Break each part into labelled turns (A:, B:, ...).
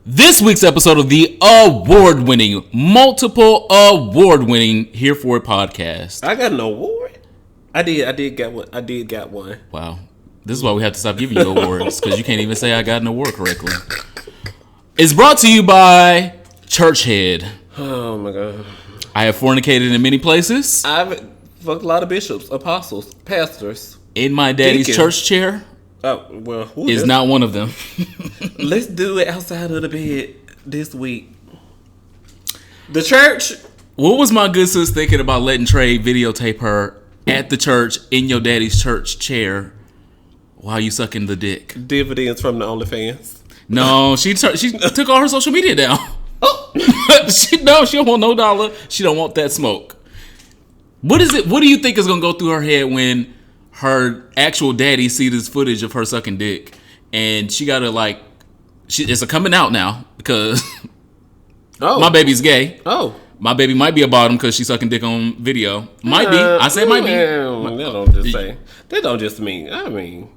A: This week's episode of the multiple award-winning Here For It podcast.
B: I got an award. I did get one.
A: Wow. This is why we have to stop giving you awards, because you can't even say I got an award correctly. It's brought to you by Churchhead.
B: Oh my God.
A: I have fornicated in many places.
B: I've fucked a lot of bishops, apostles, pastors.
A: In my daddy's
B: Deacon.
A: church chair
B: Oh, well,
A: is not one of them.
B: Let's do it outside of the bed this week. The church.
A: What was my good sis thinking about letting Trey videotape her at the church in your daddy's church chair while you sucking the dick?
B: Dividends from the OnlyFans.
A: No, she took all her social media down.
B: Oh.
A: she don't want no dollar. She don't want that smoke. What is it? What do you think is gonna go through her head when her actual daddy see this footage of her sucking dick, and she gotta it's a coming out now because my baby's gay.
B: Oh,
A: my baby might be a bottom because she's sucking dick on video. Might be. I said might be.
B: That don't just mean. I mean,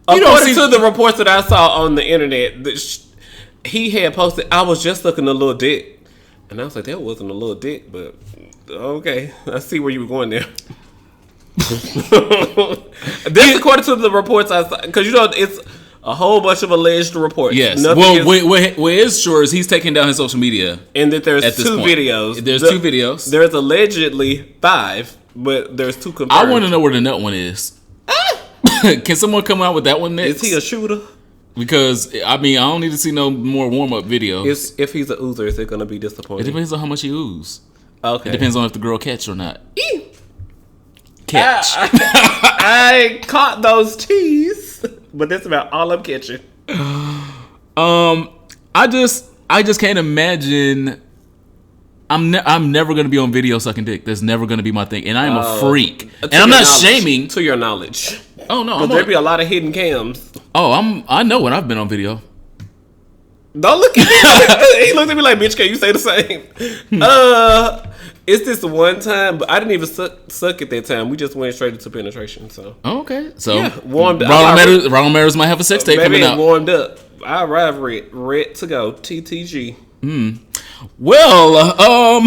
B: according to the reports that I saw on the internet, he had posted, "I was just looking a little dick," and I was like, "That wasn't a little dick," but okay, I see where you were going there. That's according to the reports I saw, because it's a whole bunch of alleged reports.
A: Yes. What is sure is he's taking down his social media,
B: and that there's two videos.
A: There's two videos.
B: There's allegedly 5, but there's 2 confirmed.
A: I want to know where the nut one is. Can someone come out with that one next?
B: Is he a shooter?
A: Because I don't need to see no more warm up videos.
B: If he's a oozer, is it going to be disappointing?
A: It depends on how much he ooze.
B: Okay.
A: It depends on if the girl catch or not. Catch.
B: I caught those teas, but that's about all I'm catching.
A: I just can't imagine. I'm never gonna be on video sucking dick. That's never gonna be my thing, and I am a freak. And I'm not shaming.
B: To your knowledge.
A: Oh no,
B: there'd be a lot of hidden cams.
A: Oh, I know when I've been on video.
B: Don't look at me. He looked at me like, "Bitch, can you say the same?" It's this one time, but I didn't even suck at that time. We just went straight into penetration. So
A: okay, so
B: yeah, warmed up.
A: Ronald Matters might have a sex tape coming out.
B: Warmed up. I arrived red to go. TTG.
A: Well,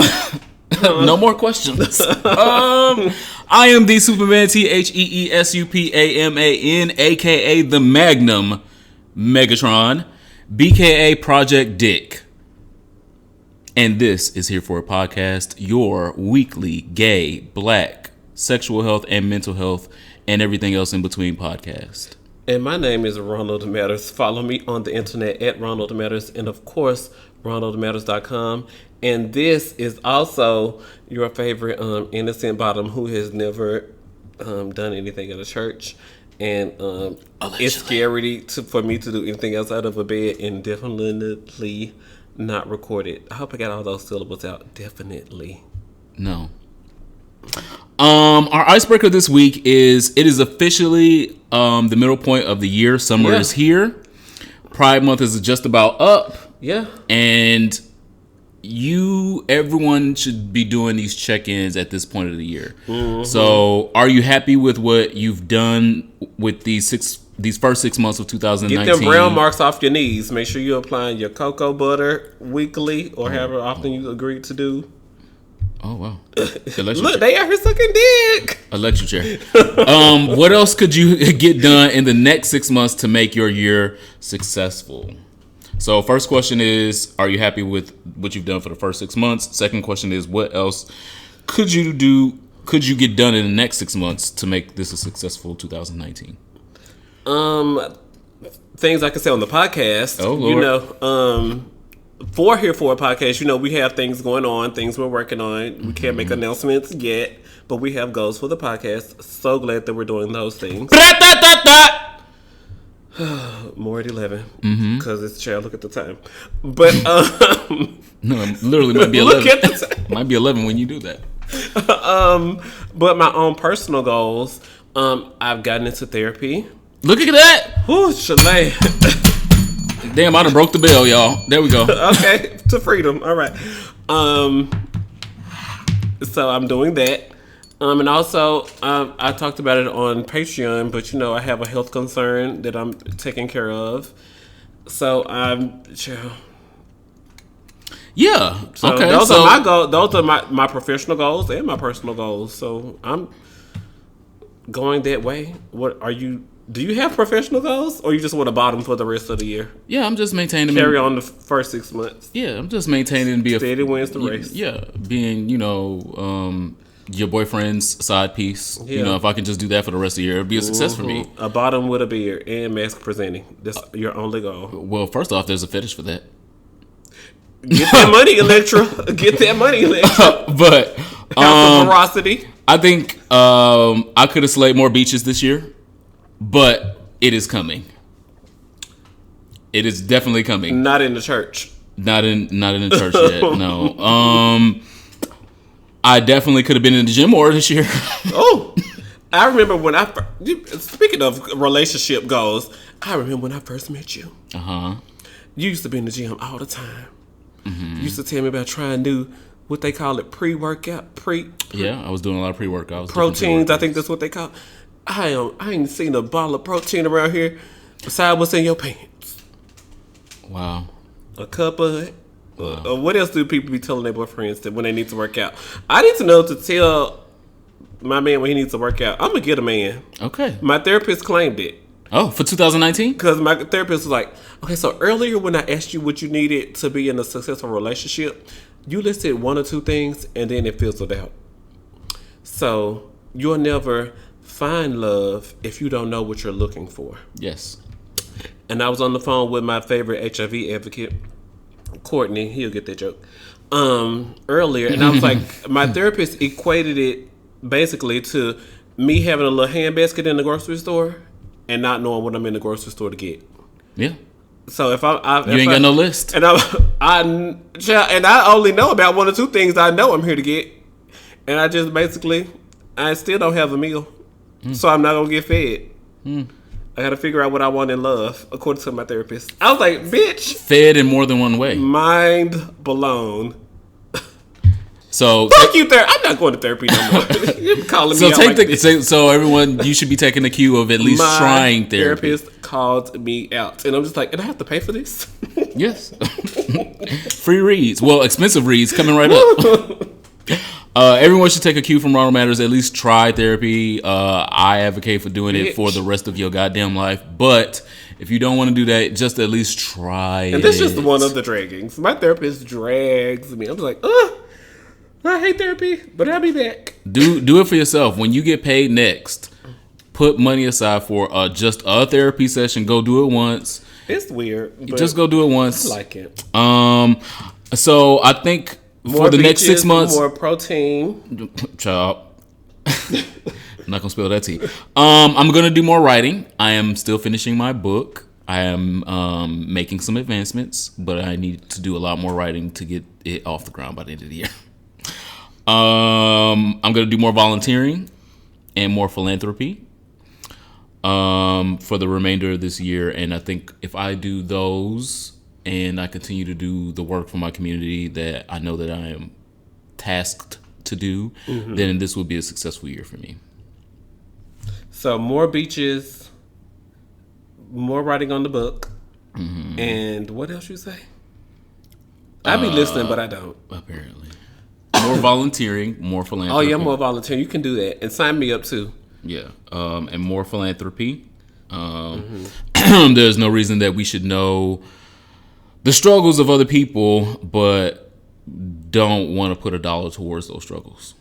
A: no more questions. I am the Superman, TheeSupaman, aka the Magnum Megatron, BKA Project Dick. And this is Here For a Podcast, your weekly gay, black, sexual health and mental health and everything else in between podcast.
B: And my name is Ronald Matters. Follow me on the internet at Ronald Matters and, of course, RonaldMatters.com. And this is also your favorite innocent bottom who has never done anything at a church. And it's scary for me to do anything outside of a bed, and definitely not recorded. I hope I got all those syllables out. Definitely.
A: No. Our icebreaker this week is, it is officially the middle point of the year. Summer is here. Pride Month is just about up.
B: Yeah.
A: And everyone should be doing these check-ins at this point of the year. Mm-hmm. So are you happy with what you've done with these first 6 months of 2019?
B: Get them brown marks off your knees. Make sure you're applying your cocoa butter weekly or however often you agreed to do.
A: Oh, wow.
B: Look, they are here sucking dick.
A: Electric chair. What else could you get done in the next 6 months to make your year successful? So first question is, are you happy with what you've done for the first 6 months? Second question is, what else could you get done in the next 6 months to make this a successful 2019?
B: Things I can say on the podcast.
A: Oh, Lord.
B: For Here For a Podcast, we have things going on, things we're working on. We can't make announcements yet, but we have goals for the podcast. So glad that we're doing those things. More at 11, because it's child. Look at the time. But
A: no, literally might be 11.
B: Look at the time.
A: Might be 11 when you do that.
B: But my own personal goals. I've gotten into therapy.
A: Look at that.
B: Whoo, Chalet.
A: Damn, I done broke the bell, y'all. There we go.
B: Okay, to freedom. All right. So I'm doing that. And also, I talked about it on Patreon, but I have a health concern that I'm taking care of. So I'm.
A: Yeah.
B: So
A: Okay.
B: those are my goals. Those are my professional goals and my personal goals. So I'm going that way. What are you? Do you have professional goals, or you just want to bottom for the rest of the year?
A: Yeah, I'm just maintaining.
B: Carry on the first 6 months.
A: Yeah, I'm just maintaining to be
B: Steady wins the race.
A: Yeah, being your boyfriend's side piece.
B: Yeah.
A: You know, if I can just do that for the rest of the year, it'd be a success for me.
B: A bottom with a beard and mask presenting. That's your only goal.
A: Well, first off, there's a fetish for that.
B: Get that money, Electra. Get that money, Electra.
A: But
B: House of Veracity.
A: I think I could have slayed more beaches this year, but it is coming. It is definitely coming.
B: Not in the church.
A: Not in the church yet. No. I definitely could have been in the gym more this year.
B: Oh, I remember when speaking of relationship goals, I remember when I first met you. You used to be in the gym all the time. You used to tell me about trying new, what they call it, pre-workout,
A: Yeah, I was doing a lot of pre-workouts.
B: Proteins, I think that's what they call it. I ain't seen a bottle of protein around here besides what's in your pants.
A: Wow.
B: A cup of it. What else do people be telling their boyfriends that when they need to work out? I need to know to tell my man when he needs to work out. I'm going to get a man.
A: Okay.
B: My therapist claimed it.
A: Oh, for 2019?
B: Because my therapist was like, okay, so earlier when I asked you what you needed to be in a successful relationship, you listed 1 or 2 things and then it fizzled out. So you'll never find love if you don't know what you're looking for.
A: Yes.
B: And I was on the phone with my favorite HIV advocate, Courtney. He'll get that joke. Earlier. And I was like, my therapist equated it basically to me having a little handbasket in the grocery store and not knowing what I'm in the grocery store to get.
A: Yeah.
B: So if
A: you ain't got no list,
B: and I only know about 1 or 2 things I know I'm here to get, and I just basically I still don't have a meal, so I'm not gonna get fed. I got to figure out what I want in love, according to my therapist. I was like, bitch,
A: fed in more than one way.
B: Mind blown.
A: So
B: fuck you, therapy. I'm not going to therapy no more. You're calling me out like this.
A: So everyone, you should be taking the cue of at least trying therapy.
B: My therapist called me out, and I'm just like, and I have to pay for this?
A: Yes. Free reads. Well, expensive reads coming right up. Everyone should take a cue from Ronald Matters. At least try therapy. I advocate for doing it for the rest of your goddamn life. But if you don't want to do that, just at least try it.
B: And that's just one of the draggings. My therapist drags me. I'm just like, ugh. I hate therapy, but I'll be back.
A: Do it for yourself. When you get paid next, put money aside for just a therapy session. Go do it once.
B: It's weird. But
A: just go do it once.
B: I like it.
A: So I think
B: more
A: for the
B: beaches,
A: next 6 months,
B: more protein.
A: Child. I'm not gonna spill that tea. I'm gonna do more writing. I am still finishing my book. I am making some advancements, but I need to do a lot more writing to get it off the ground by the end of the year. I'm gonna do more volunteering and more philanthropy for the remainder of this year. And I think if I do those and I continue to do the work for my community that I know that I am tasked to do, then this will be a successful year for me.
B: So more beaches, more writing on the book, and what else you say? I be listening, but I don't.
A: Apparently. More volunteering, more philanthropy.
B: Oh yeah, more volunteering. You can do that, and sign me up too.
A: Yeah, and more philanthropy. There's no reason that we should know the struggles of other people, but don't want to put $1 towards those struggles.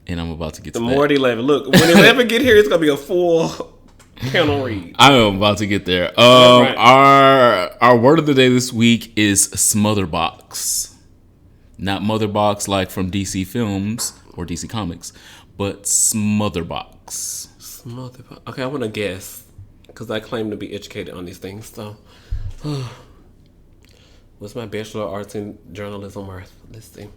A: And I'm about to get to that.
B: More than 11. Look, when 11 get here, it's gonna be a full panel read.
A: I am about to get there.
B: Right.
A: Our word of the day this week is smotherbox. Not motherbox like from DC Films or DC Comics, but smotherbox.
B: Smotherbox. Okay, I want to guess because I claim to be educated on these things. So, what's my Bachelor of Arts in Journalism worth? Let's see.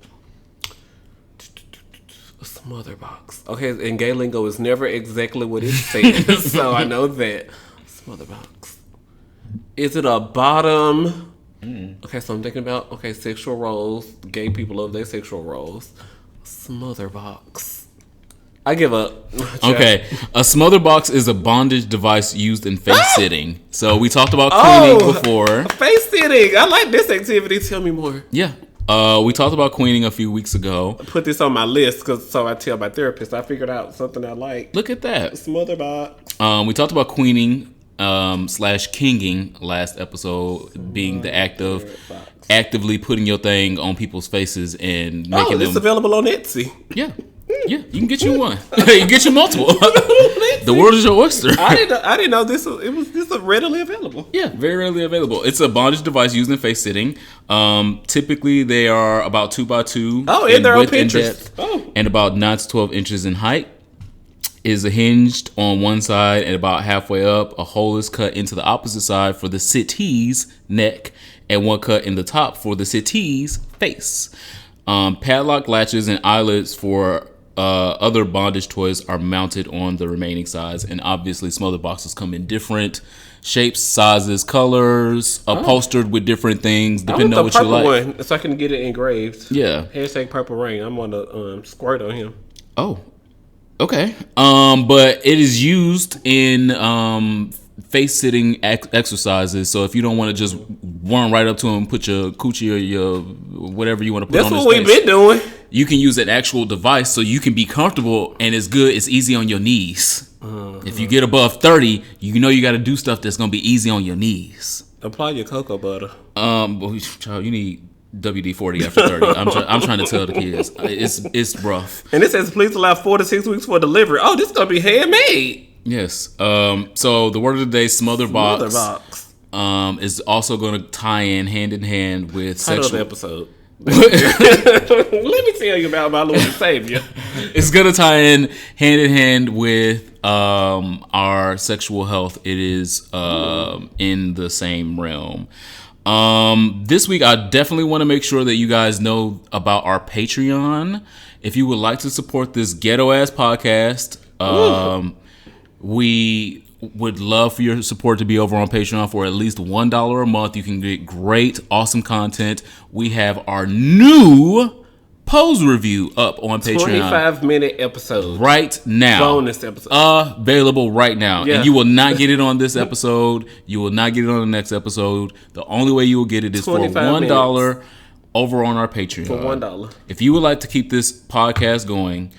B: A smotherbox. Okay, and gay lingo is never exactly what it says, so I know that. Smotherbox. Is it a bottom? Okay, so I'm thinking about, sexual roles. Gay people love their sexual roles. Smotherbox. I give up.
A: Okay. A smother box is a bondage device used in face sitting. So we talked about queening before.
B: Face sitting. I like this activity. Tell me more.
A: Yeah. We talked about queening a few weeks ago.
B: I put this on my list so I tell my therapist I figured out something I like.
A: Look at that.
B: Smother box.
A: We talked about queening / kinging last episode, being the act of actively putting your thing on people's faces and making them.
B: It's available on Etsy.
A: Yeah. Yeah, you can get you one. You can get you multiple. The world is your oyster.
B: I didn't know this was readily available.
A: Yeah, very readily available. It's a bondage device used in face sitting. Typically, they are about 2x2.
B: Oh, and they're on Pinterest.
A: And about 9 to 12 inches in height. Is hinged on one side and about halfway up. A hole is cut into the opposite side for the sittee's neck, and one cut in the top for the sittee's face. Padlock latches and eyelets for other bondage toys are mounted on the remaining sides, and obviously smother boxes come in different shapes, sizes, colors, upholstered with different things depending on what you like.
B: One, so I can get it engraved.
A: Yeah.
B: # purple rain. I'm gonna squirt on him.
A: Oh, okay. But it is used in face sitting exercises. So if you don't want to just run right up to him and put your coochie or your whatever you want to put on his face.
B: That's what we've been doing.
A: You can use an actual device so you can be comfortable and it's good. It's easy on your knees. If you get above 30, you know you got to do stuff that's going to be easy on your knees.
B: Apply your cocoa butter.
A: Well, child, you need WD-40 after 30. I'm trying to tell the kids. It's rough.
B: And it says please allow 4 to 6 weeks for delivery. Oh, this is going to be handmade.
A: Yes. So the word of the day, smother box. Is also going to tie in hand with
B: title of the episode. Let me tell you about my Lord and Savior.
A: It's going to tie in hand with our sexual health. It is in the same realm. This week, I definitely want to make sure that you guys know about our Patreon. If you would like to support this ghetto ass podcast, we would love for your support to be over on Patreon for at least $1 a month. You can get great, awesome content. We have our new Pose review up on Patreon.
B: 25-minute episode.
A: Right now.
B: Bonus episode.
A: Available right now. Yeah. And you will not get it on this episode. You will not get it on the next episode. The only way you will get it is for $1 over on our Patreon.
B: For $1.
A: If you would like to keep this podcast going,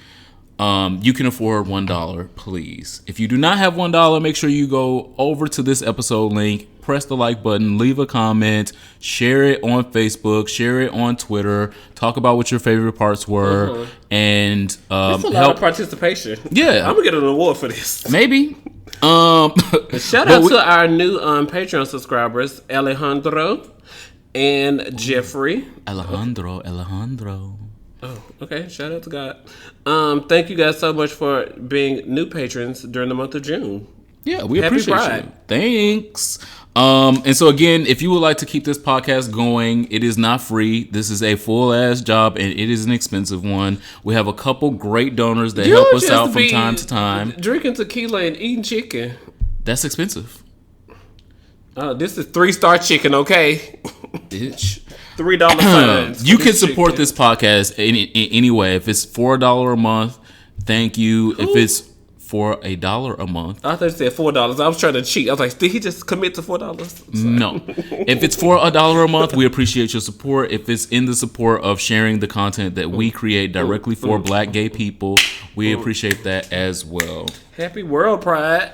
A: you can afford $1, please. If you do not have $1, make sure you go over to this episode link, press the like button, leave a comment, share it on Facebook, share it on Twitter, talk about what your favorite parts were, and
B: it's a lot of participation.
A: Yeah,
B: I'm gonna get an award for this.
A: Maybe.
B: Shout out to our new Patreon subscribers, Alejandro and Jeffrey.
A: Alejandro.
B: Oh, okay. Shout out to God. Thank you guys so much for being new patrons during the month of June.
A: Yeah, we appreciate you. Thanks. And so again, if you would like to keep this podcast going, it is not free. This is a full ass job and it is an expensive one. We have a couple great donors that help us out from time to time.
B: Drinking tequila and eating chicken.
A: That's expensive.
B: This is 3-star chicken, okay?
A: Bitch.
B: $3 signs.
A: You can support this podcast any way. If it's $4 a month, thank you. If it's for $1 a month,
B: I thought you said $4. I was trying to cheat. I was like, did he just commit to $4?
A: No. If it's for $1 a month, we appreciate your support. If it's in the support of sharing the content that we create directly for Black gay people, we appreciate that as well.
B: Happy World Pride.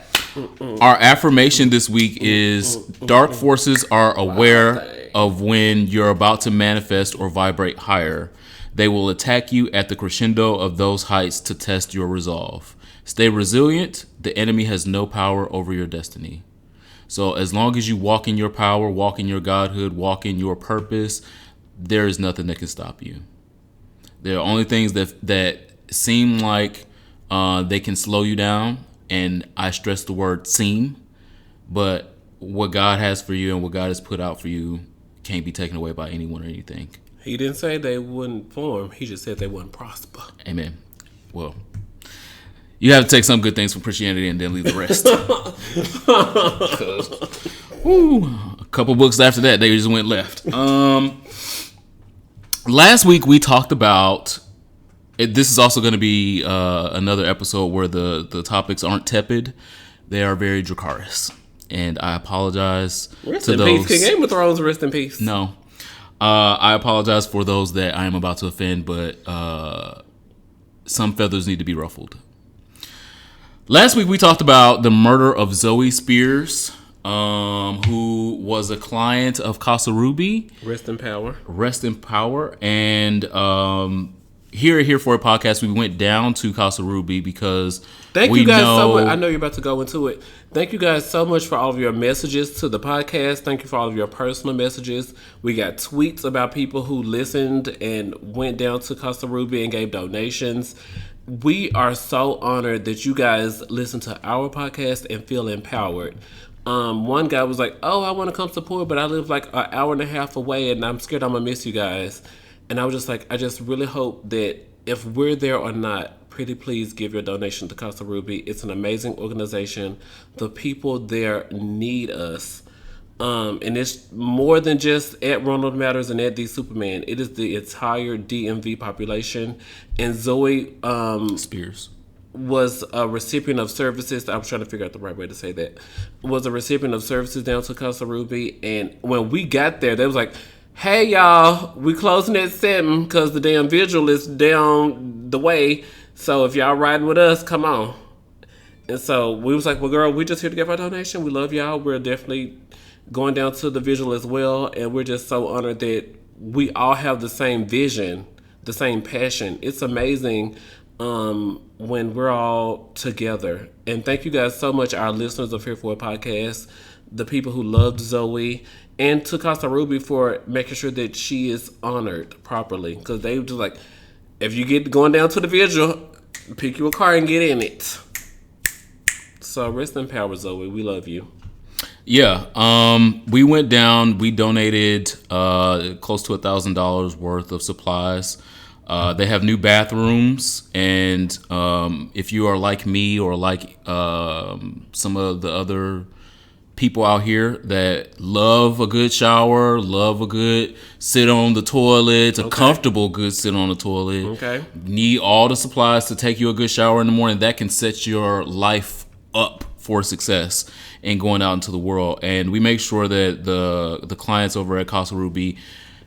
A: Our affirmation this week is dark forces are aware of when you're about to manifest or vibrate higher. They will attack you at the crescendo of those heights to test your resolve. Stay resilient. The enemy has no power over your destiny. So as long as you walk in your power, walk in your godhood, walk in your purpose, there is nothing that can stop you. There are only things that seem like they can slow you down. And I stress the word seem, but what God has for you and what God has put out for you can't be taken away by anyone or anything.
B: He didn't say they wouldn't form. He just said they wouldn't prosper.
A: Amen. Well, you have to take some good things from Christianity and then leave the rest. A couple books after that, they just went left. Last week we talked about This is also going to be another episode where the topics aren't tepid; they are very Dracarys, and I apologize
B: Rest
A: to
B: in
A: those.
B: peace. King Game of Thrones, rest in peace.
A: No, I apologize for those that I am about to offend, but some feathers need to be ruffled. Last week we talked about the murder of Zoe Spears, who was a client of Casa Ruby.
B: Rest in power.
A: Rest in power. And here for a podcast, we went down to Casa Ruby because
B: Thank you guys so much. I know you're about to go into it. Thank you guys so much for all of your messages to the podcast. Thank you for all of your personal messages. We got tweets about people who listened and went down to Casa Ruby and gave donations. We are so honored that you guys listen to our podcast and feel empowered. One guy was like, "Oh, I want to come support, but I live like an hour and a half away, and I'm scared I'm gonna miss you guys." And I was just like, I just really hope that if we're there or not, pretty please give your donation to Casa Ruby. It's an amazing organization. The people there need us. And it's more than just at Ronald Matters and at the Superman. It is the entire DMV population. And Zoe
A: Spears
B: was a recipient of services. I was trying to figure out the right way to say that. Was a recipient of services down to Casa Ruby. And when we got there, they was like, "Hey, y'all, we closing at 7 because the damn vigil is down the way. So if y'all riding with us, come on." And so we was like, "Well, girl, we just here to give our donation. We love y'all. We're definitely going down to the vigil as well. And we're just so honored that we all have the same vision, the same passion. It's amazing when we're all together. And thank you guys so much, our listeners of Here for a Podcast, the people who loved Zoe, and to Casa Ruby for making sure that she is honored properly. Because they were just like, if you get going down to the vigil, pick you a car and get in it. So rest in power, Zoe. We love you.
A: Yeah, we went down. We donated close to $1,000 worth of supplies. They have new bathrooms, and if you are like me or like some of the other people out here that love a good shower, love a good sit on the toilet, a comfortable good sit on the toilet, need all the supplies to take you a good shower in the morning, that can set your life up for success and going out into the world. And we make sure that the clients over at Casa Ruby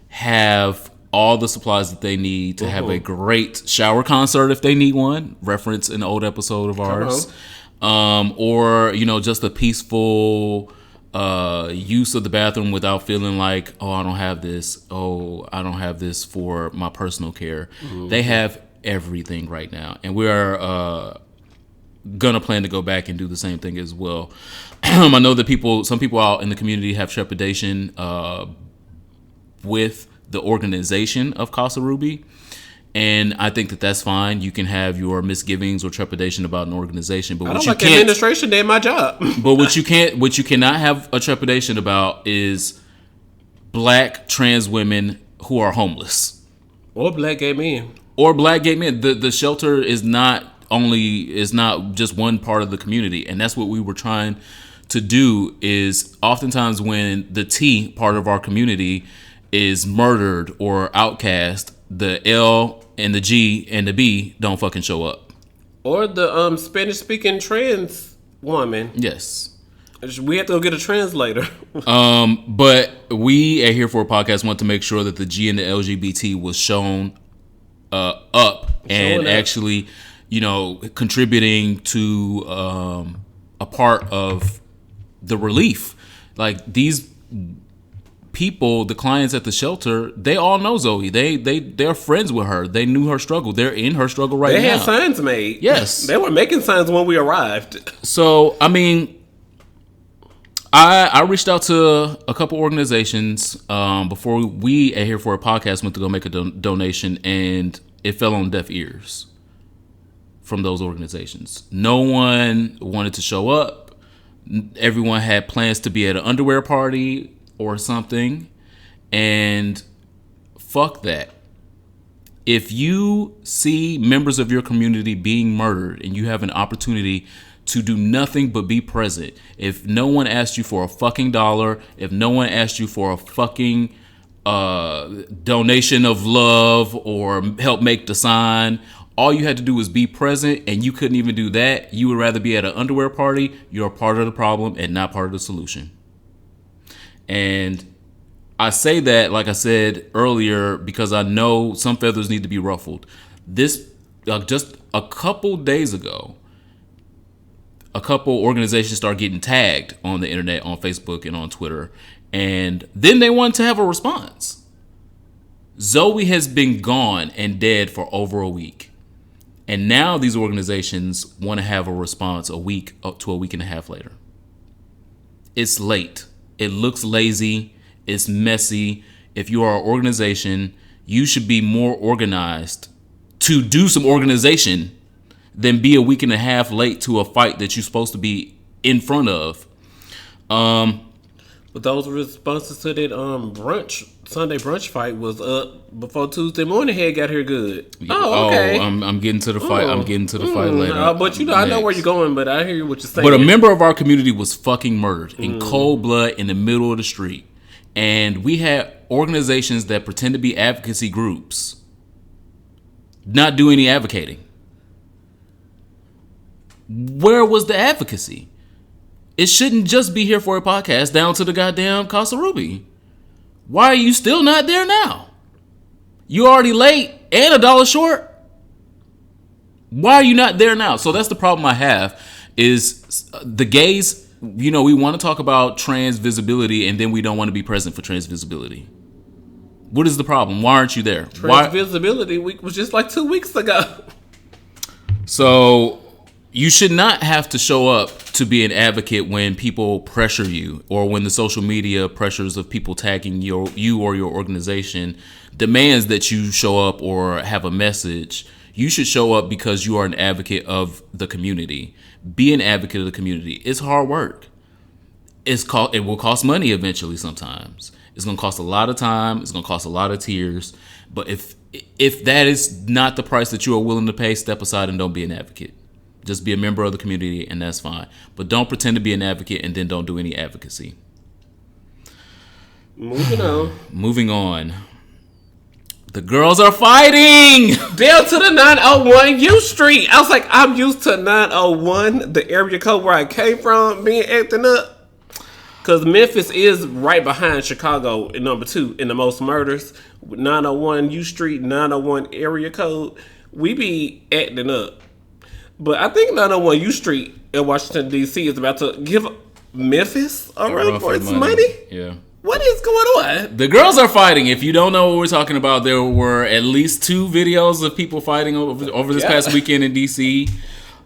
A: have all the supplies that they need to have a great shower concert if they need one. Reference an old episode of ours. Or, just a peaceful use of the bathroom without feeling like, oh, I don't have this. Oh, I don't have this for my personal care. They have everything right now. And we are gonna plan to go back and do the same thing as well. I know that some people out in the community have trepidation with the organization of Casa Ruby, and I think that that's fine. You can have your misgivings or trepidation about an organization, but
B: I don't like administration. They're my job.
A: But what you cannot have a trepidation about is black trans women who are homeless,
B: or black gay men,
A: The shelter is not just one part of the community, and that's what we were trying to do. Is oftentimes when the T part of our community is murdered or outcast, the L and the G and the B don't fucking show up.
B: Or the Spanish speaking trans woman.
A: Yes.
B: We have to go get a translator.
A: But we at Here for a Podcast want to make sure that the G and the LGBT was shown up and actually, contributing to a part of the relief. Like these people, the clients at the shelter, they all know Zoe. They're friends with her. They knew her struggle. They're in her struggle right now.
B: They had signs made.
A: Yes.
B: They were making signs when we arrived.
A: So, I reached out to a couple organizations before we at Here for a Podcast went to go make a donation, and it fell on deaf ears from those organizations. No one wanted to show up. Everyone had plans to be at an underwear party or something, and fuck that. If you see members of your community being murdered and you have an opportunity to do nothing but be present, if no one asked you for a fucking dollar, if no one asked you for a fucking donation of love or help make the sign all you had to do was be present, and you couldn't even do that. You would rather be at an underwear party. You're a part of the problem and not part of the solution. And I say that, like I said earlier, because I know some feathers need to be ruffled. This, just a couple days ago, a couple organizations started getting tagged on the internet, on Facebook and on Twitter, and then they wanted to have a response. Zoe has been gone and dead for over a week. And now these organizations want to have a response a week up to a week and a half later. It's late. It looks lazy. It's messy. If you are an organization, you should be more organized to do some organization than be a week and a half late to a fight that you're supposed to be in front of.
B: But those responses to that Sunday brunch fight was up before Tuesday morning had got here good. Oh, okay.
A: I'm getting to the fight. I'm getting to the fight later.
B: But I know where you're going, but I hear what you're saying.
A: But a member of our community was fucking murdered in cold blood in the middle of the street. And we had organizations that pretend to be advocacy groups not do any advocating. Where was the advocacy? It shouldn't just be here for a podcast down to the goddamn Casa Ruby. Why are you still not there now? You already late and $1 short. Why are you not there now? So that's the problem I have is the gays, we want to talk about trans visibility and then we don't want to be present for trans visibility. What is the problem? Why aren't you there?
B: Trans visibility week was just like 2 weeks ago.
A: So you should not have to show up to be an advocate when people pressure you or when the social media pressures of people tagging you or your organization demands that you show up or have a message. You should show up because you are an advocate of the community. Be an advocate of the community. It's hard work. It will cost money eventually sometimes. It's going to cost a lot of time. It's going to cost a lot of tears. But if that is not the price that you are willing to pay, step aside and don't be an advocate. Just be a member of the community, and that's fine. But don't pretend to be an advocate and then don't do any advocacy. Moving on. The girls are fighting!
B: Down to the 901 U Street. I was like, I'm used to 901, the area code where I came from, being acting up. Because Memphis is right behind Chicago in number 2 in the most murders. 901 U Street, 901 area code. We be acting up. But I think 901 U Street in Washington, D.C. is about to give Memphis a run for its money.
A: Yeah.
B: What is going on?
A: The girls are fighting. If you don't know what we're talking about, there were at least 2 videos of people fighting over this past weekend in D.C.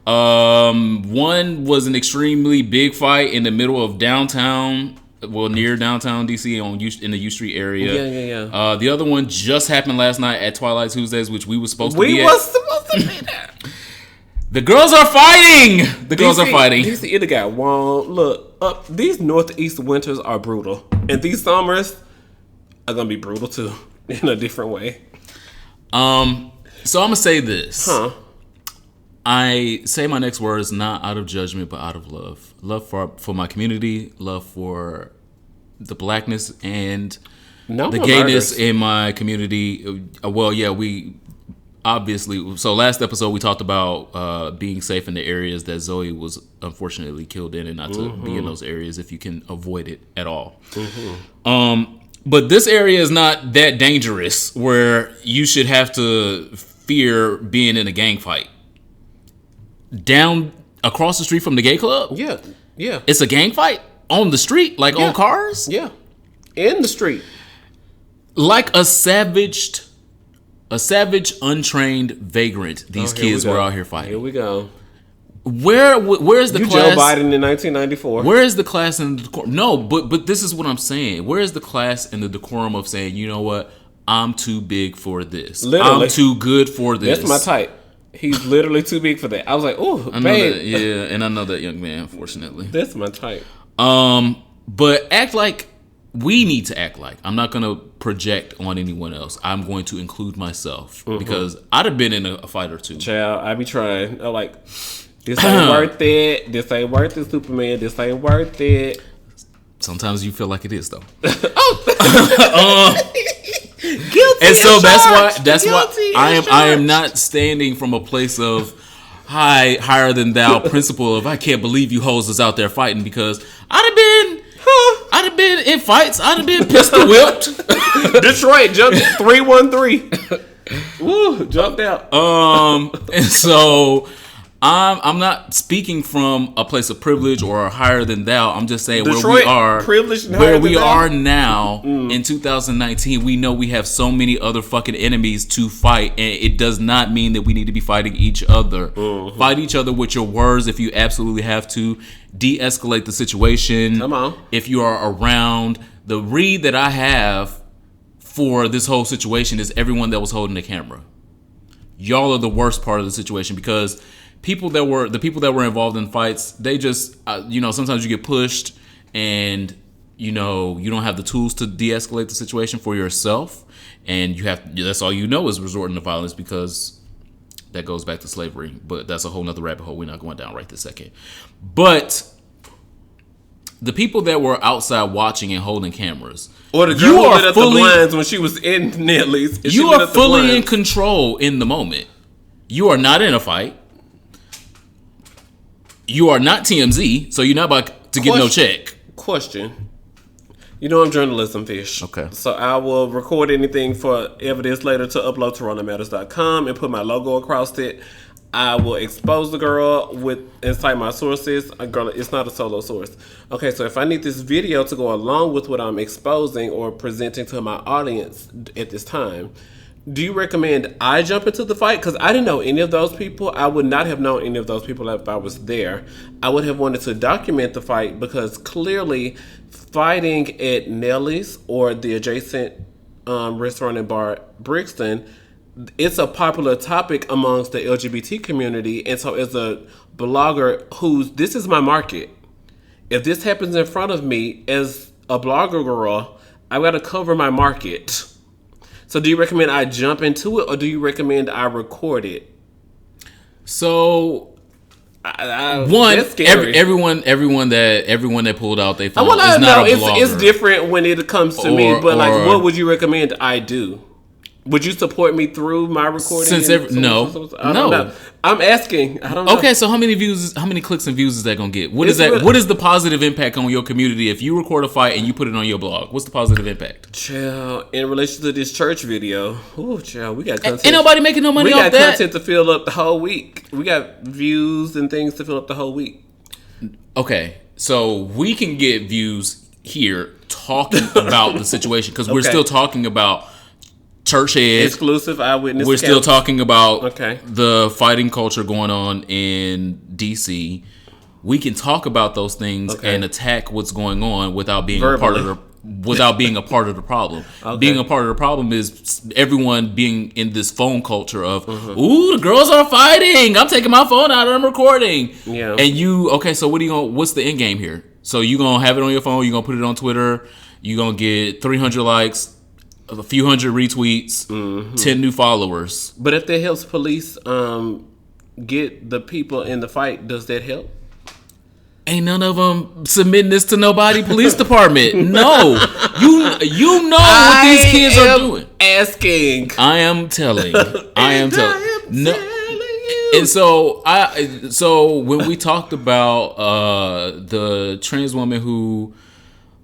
A: One was an extremely big fight in the middle of downtown, near downtown D.C. in the U Street area.
B: Yeah.
A: The other one just happened last night at Twilight Tuesdays, which we were supposed to be at.
B: We was supposed to be there.
A: The girls are fighting. The girls are fighting.
B: DC either got warm. Look, these northeast winters are brutal, and these summers are gonna be brutal too, in a different way.
A: So I'm gonna say this. I say my next words not out of judgment, but out of love. Love for my community. Love for the blackness and the gayness in my community. We. Obviously, so last episode we talked about being safe in the areas that Zoe was unfortunately killed in, and not to be in those areas if you can avoid it at all. But this area is not that dangerous where you should have to fear being in a gang fight. Down across the street from the gay club,
B: yeah,
A: it's a gang fight on the street, on cars,
B: in the street,
A: like a savage, untrained vagrant. These kids were out here fighting.
B: Here we go.
A: Where's the class?
B: Joe Biden in 1994.
A: Where is the class and the decorum? No, but this is what I'm saying. Where is the class and the decorum of saying, you know what? I'm too big for this.
B: Literally.
A: I'm too good for this.
B: That's my type. He's literally too big for that. I was like, oh, babe.
A: And I know that young man, unfortunately.
B: That's my type.
A: But act like we need to act like. I'm not going to project on anyone else. I'm going to include myself because I'd have been in a fight or two.
B: Child, I be trying. I'm like, this ain't worth it. This ain't worth it, Superman. This ain't worth it.
A: Sometimes you feel like it is, though.
B: Guilty.
A: And so that's why I am not standing from a place of higher than thou principle of I can't believe you hoes is out there fighting, because I'd have been in fights. I'd have been pistol whipped.
B: Detroit jumped 313. Woo, jumped out.
A: And so I'm not speaking from a place of privilege or higher than thou. I'm just saying
B: Detroit,
A: where we are now in 2019. We know we have so many other fucking enemies to fight, and it does not mean that we need to be fighting each other. Mm-hmm. Fight each other with your words if you absolutely have to. De-escalate the situation.
B: Come on.
A: If you are around. The read that I have for this whole situation is everyone that was holding the camera. Y'all are the worst part of the situation, because the people that were involved in fights, they just sometimes you get pushed, and you don't have the tools to de-escalate the situation for yourself, and that's all is resorting to violence, because that goes back to slavery, but that's a whole nother rabbit hole we're not going down right this second. But the people that were outside watching and holding cameras,
B: or the girl who lit up the blinds when she was in Nelly's,
A: you are fully in control in the moment. You are not in a fight. You are not TMZ, so you're not about to get no check.
B: Question. I'm journalism fish.
A: Okay.
B: So I will record anything for evidence later to upload to RondaMatters.com and put my logo across it. I will expose the girl and cite my sources. Girl, it's not a solo source. Okay, so if I need this video to go along with what I'm exposing or presenting to my audience at this time, do you recommend I jump into the fight? Because I didn't know any of those people. I would not have known any of those people if I was there. I would have wanted to document the fight, because clearly fighting at Nelly's or the adjacent restaurant and bar Brixton, it's a popular topic amongst the LGBT community. And so as a blogger this is my market. If this happens in front of me as a blogger girl, I've got to cover my market. So do you recommend I jump into it, or do you recommend I record it?
A: So everyone that pulled out their phone is not a blogger.
B: It's different when it comes to me, but what would you recommend I do? Would you support me through my recording?
A: No.
B: I'm asking. I don't know.
A: Okay, so how many clicks and views is that gonna get? What is the positive impact on your community if you record a fight and you put it on your blog? What's the positive impact?
B: Child, in relation to this church video, child, we got content.
A: Ain't nobody making no money off that.
B: We got content to fill up the whole week. We got views and things to fill up the whole week.
A: Okay, so we can get views here talking about the situation, because we're still talking about church head,
B: exclusive eyewitness.
A: We're still talking about the fighting culture going on in DC. We can talk about those things and attack what's going on without being a part of the problem. Being a part of the problem is everyone being in this phone culture of, ooh, the girls are fighting. I'm taking my phone out and I'm recording.
B: Yeah.
A: And so what's the end game here? So you gonna have it on your phone, you're gonna put it on Twitter, you're gonna get 300 likes, a few hundred retweets, 10 new followers.
B: But if that helps police get the people in the fight, does that help?
A: Ain't none of them submitting this to nobody police department. No. You know what these kids are doing.
B: Asking.
A: I am telling. No. And so when we talked about the trans woman who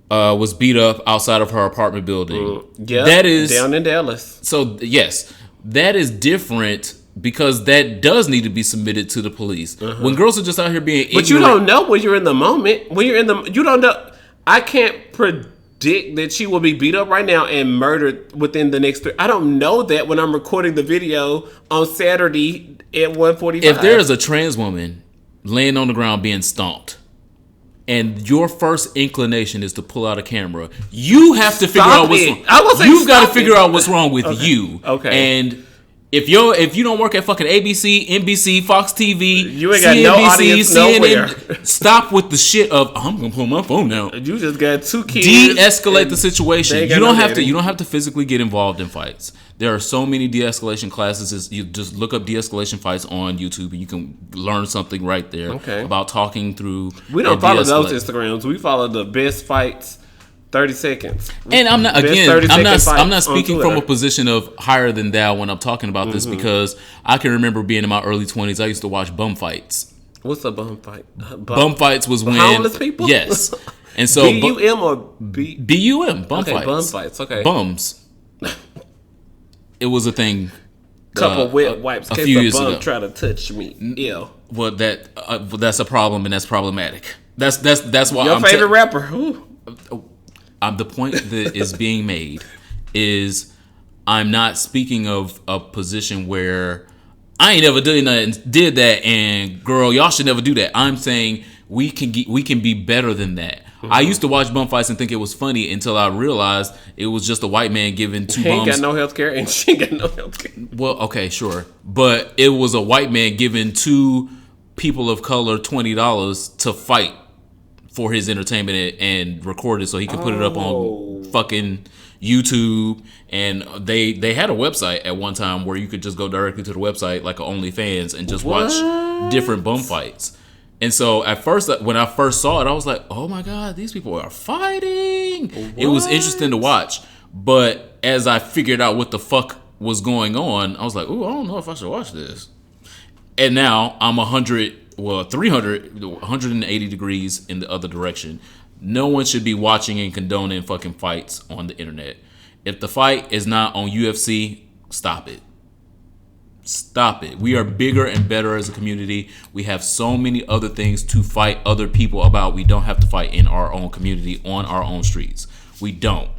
A: was beat up outside of her apartment building.
B: That is down in Dallas.
A: So yes, that is different, because that does need to be submitted to the police. When girls are just out here being ignorant,
B: but you don't know when you're in the moment. You don't know. I can't predict that she will be beat up right now and murdered within the next 3. I don't know that when I'm recording the video on Saturday at 1:45.
A: If there is a trans woman laying on the ground being stomped, and your first inclination is to pull out a camera, you have to figure out what's wrong. You've got to figure out what's wrong with you.
B: Okay.
A: And if you don't work at fucking ABC, NBC, Fox TV,
B: you ain't got no audience nowhere.
A: Stop with the shit of I'm gonna pull my phone out.
B: You just got 2 kids.
A: De-escalate the situation. You don't have to physically get involved in fights. There are so many de-escalation classes. You just look up de-escalation fights on YouTube and you can learn something right there about talking through.
B: We don't follow those Instagrams. We follow the best fights 30 seconds.
A: And I'm not,
B: Best
A: again,
B: 30
A: I'm not,
B: second
A: I'm not
B: fight on
A: speaking from a
B: Twitter.
A: position of higher than thou when I'm talking about this, because I can remember being in my early 20s. I used to watch bum fights.
B: What's a bum fight?
A: Bum fights was when
B: homeless people?
A: Yes, and so
B: B-U-M or B?
A: BUM bum
B: Okay,
A: fights.
B: bum fights. Okay.
A: Bums. It was a thing.
B: Couple wet wipes.
A: a
B: In
A: few
B: case
A: years
B: a bum
A: ago.
B: try to touch me. Ew.
A: Well, that's a problem, and that's problematic. That's why
B: Your
A: I'm
B: favorite rapper? Who?
A: the point that is being made is I'm not speaking of a position where I ain't never did that, and girl, y'all should never do that. I'm saying we can be better than that. I used to watch bum fights and think it was funny until I realized it was just a white man giving two
B: He ain't
A: bums.
B: got no health care, and she ain't got no health care.
A: Well, okay, sure, but it was a white man giving two people of color $20 to fight for his entertainment and record it so he could put it up on fucking YouTube. And they had a website at one time where you could just go directly to the website like a OnlyFans and just watch different bum fights. And so at first, when I first saw it, I was like, oh my God, these people are fighting. It was interesting to watch. But as I figured out what the fuck was going on, I was like, ooh, I don't know if I should watch this. And now I'm 180 degrees in the other direction. No one should be watching and condoning fucking fights on the internet. If the fight is not on UFC, stop it. Stop it. We are bigger and better as a community. We have so many other things to fight other people about. We don't have to fight in our own community, on our own streets. We don't.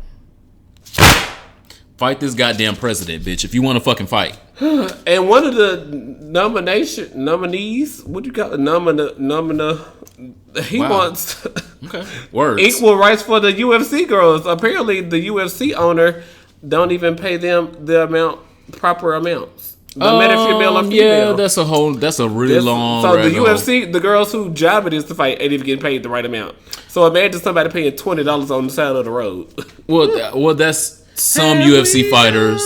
A: Fight this goddamn president, bitch, if you want to fucking fight.
B: And one of the nominees, what do you got? He wants
A: Okay. Words.
B: equal rights for the UFC girls. Apparently, the UFC owner don't even pay them the proper amounts. No matter if you're male or female.
A: Yeah, that's a really long.
B: So the
A: rabbit hole.
B: UFC, the girls who job it is to fight, ain't even getting paid the right amount. So imagine somebody paying $20 on the side of the road.
A: Well, that's some UFC fighters.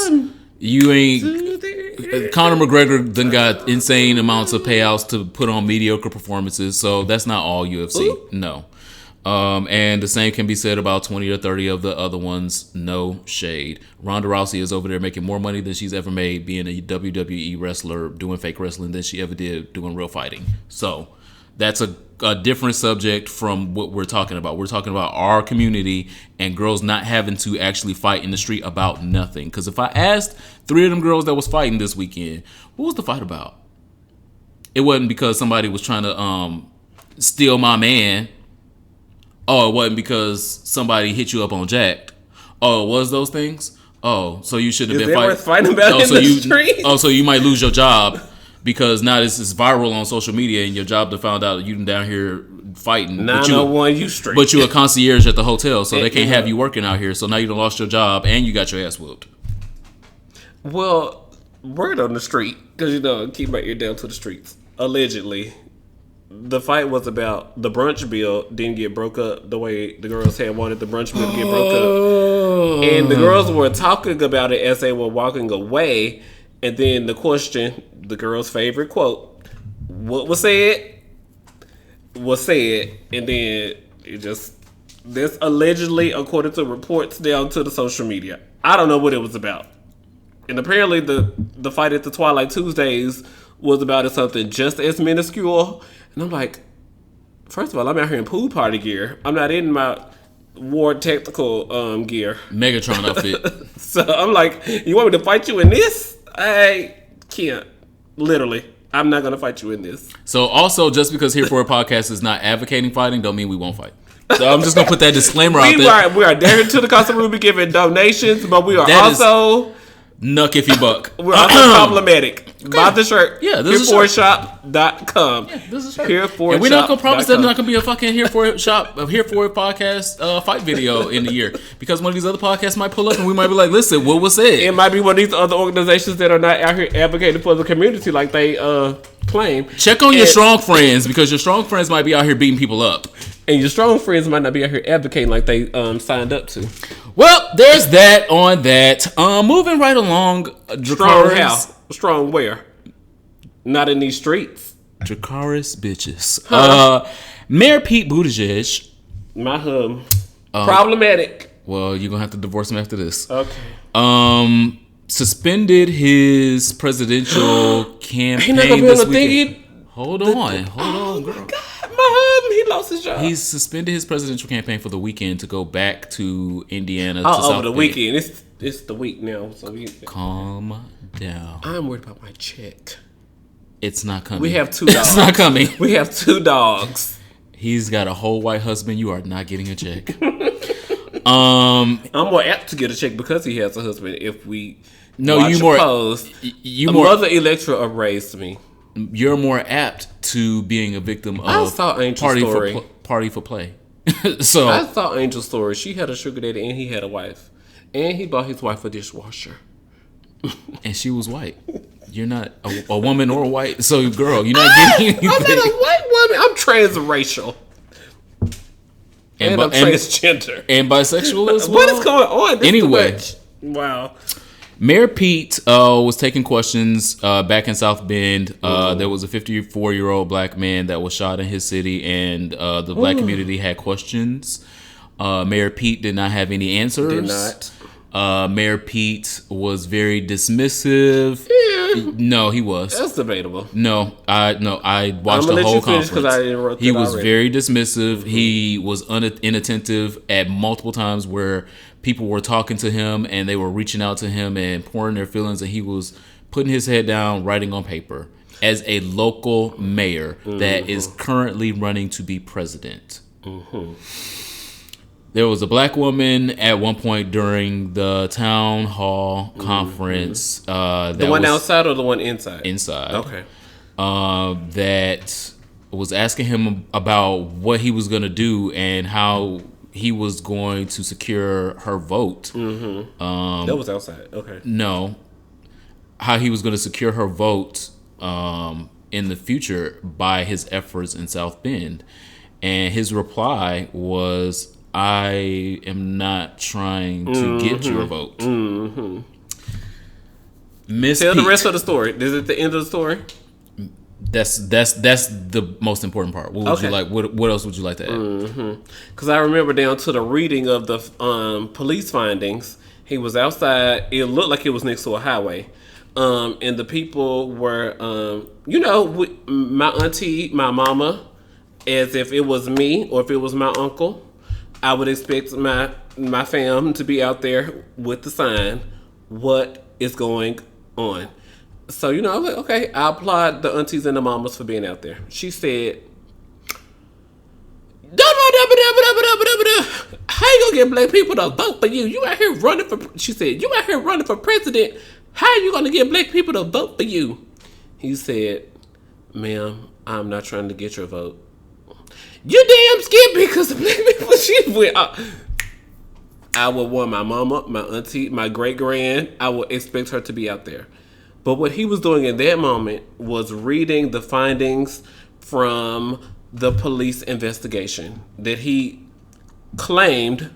A: You ain't. Conor McGregor then got insane amounts of payouts to put on mediocre performances, so that's not all UFC.
B: Ooh.
A: No. And the same can be said about 20 or 30 of the other ones. No shade. Ronda Rousey is over there making more money than she's ever made being a WWE wrestler, doing fake wrestling, than she ever did doing real fighting. So that's a different subject from what we're talking about. We're talking about our community and girls not having to actually fight in the street about nothing. Because if I asked 3 of them girls that was fighting this weekend, what was the fight about? It wasn't because somebody was trying to steal my man. Oh, it wasn't because somebody hit you up on Jack. Oh, it was those things? Oh, so you shouldn't have been
B: fighting about in the street?
A: Oh, so you might lose your job because now this is viral on social media and your job to found out you down here fighting.
B: 901 U Street.
A: But you a concierge at the hotel, so they can't have you working out here. So now you done lost your job and you got your ass whooped.
B: Well, word on the street, because keep my ear down to the streets. Allegedly, the fight was about the brunch bill didn't get broke up the way the girls had wanted the brunch bill to get broke up. And the girls were talking about it as they were walking away. And then the question, the girl's favorite quote, what was said. And then it just, this allegedly, according to reports down to the social media. I don't know what it was about. And apparently the fight at the Twilight Tuesdays was about something just as minuscule. And I'm like, first of all, I'm out here in pool party gear. I'm not in my war tactical gear.
A: Megatron outfit.
B: So I'm like, you want me to fight you in this? I can't. Literally. I'm not going to fight you in this.
A: So also, just because Here For a Podcast is not advocating fighting, don't mean we won't fight. So I'm just going to put that disclaimer out there.
B: We are adhering to the Casa Ruby giving donations, but we are also...
A: Nuck if you buck.
B: We're also problematic. Okay. Buy the shirt.
A: Yeah, this is a shirt.
B: Hereforshop.com.
A: Yeah, this is a shirt.
B: Hereforshop.com.
A: And we're not gonna promise there's not gonna be a fucking Here For a Podcast fight video in the year, because one of these other podcasts might pull up and we might be like, listen, what was said?
B: It might be one of these other organizations that are not out here advocating for the community like they claim.
A: Check on your strong friends, because your strong friends might be out here beating people up.
B: And your strong friends might not be out here advocating like they signed up to.
A: Well, there's that on that. Moving right along.
B: Strong how? Strong where? Not in these streets.
A: Dracarys bitches. Mayor Pete Buttigieg.
B: My Problematic.
A: Well, you're gonna have to divorce him after this.
B: Okay.
A: Suspended his presidential
B: He not
A: campaign
B: gonna be on
A: this
B: the
A: weekend.
B: thingy.
A: Hold on,
B: Oh
A: girl.
B: my God, Mom, he lost his job.
A: He's suspended his presidential campaign for the weekend to go back to Indiana.
B: all
A: to South
B: over the
A: Bend.
B: weekend. It's the week now, so
A: Calm down.
B: I'm worried about my check.
A: It's not coming.
B: We have 2 dogs.
A: It's not coming.
B: We have 2 dogs.
A: He's got a whole white husband. You are not getting a check.
B: I'm more apt to get a check because he has a husband. If we
A: You more
B: Mother Electra raised me.
A: You're more apt to being a victim of
B: I saw Angel's story.
A: Party for play. So
B: I saw Angel's story. She had a sugar daddy and he had a wife, and he bought his wife a dishwasher.
A: And she was white. You're not a woman or white, so girl, you're not getting anything.
B: I'm not a white woman. I'm transracial. And I'm transgender.
A: And bisexual as well.
B: What is going on? This
A: Anyway.
B: is too much. Wow.
A: Mayor Pete was taking questions back in South Bend. There was a 54-year-old black man that was shot in his city, and the black community had questions. Mayor Pete did not have any answers.
B: Did not.
A: Mayor Pete was very dismissive.
B: Yeah.
A: No, he was.
B: That's debatable.
A: No, I watched the whole conference. He was very dismissive. Mm-hmm. He was inattentive at multiple times where people were talking to him and they were reaching out to him and pouring their feelings, and he was putting his head down, writing on paper as a local mayor that is currently running to be president. Mm-hmm. There was a black woman at one point during the town hall conference.
B: The one outside or the one inside?
A: Inside.
B: Okay.
A: That was asking him about what he was going to do and how he was going to secure her vote. Mm-hmm.
B: That was outside. Okay.
A: No. How he was going to secure her vote in the future by his efforts in South Bend. And his reply was, I am not trying to get your vote.
B: Mm-hmm.
A: Miss
B: Tell
A: Pete,
B: the rest of the story. Is it the end of the story?
A: That's the most important part. What would you like? What else would you like to add?
B: Because I remember down to the reading of the police findings, he was outside. It looked like it was next to a highway. And the people were, my auntie, my mama, as if it was me or if it was my uncle, I would expect my fam to be out there with the sign, what is going on. So, I was like, okay, I applaud the aunties and the mamas for being out there. She said, how you gonna get black people to vote for you? You out here running for, she said, you out here running for president. How you gonna get black people to vote for you? He said, ma'am, I'm not trying to get your vote. You damn scared because of black people. She went, I would want my mama, my auntie, my great grand. I would expect her to be out there. But what he was doing in that moment was reading the findings from the police investigation that he claimed.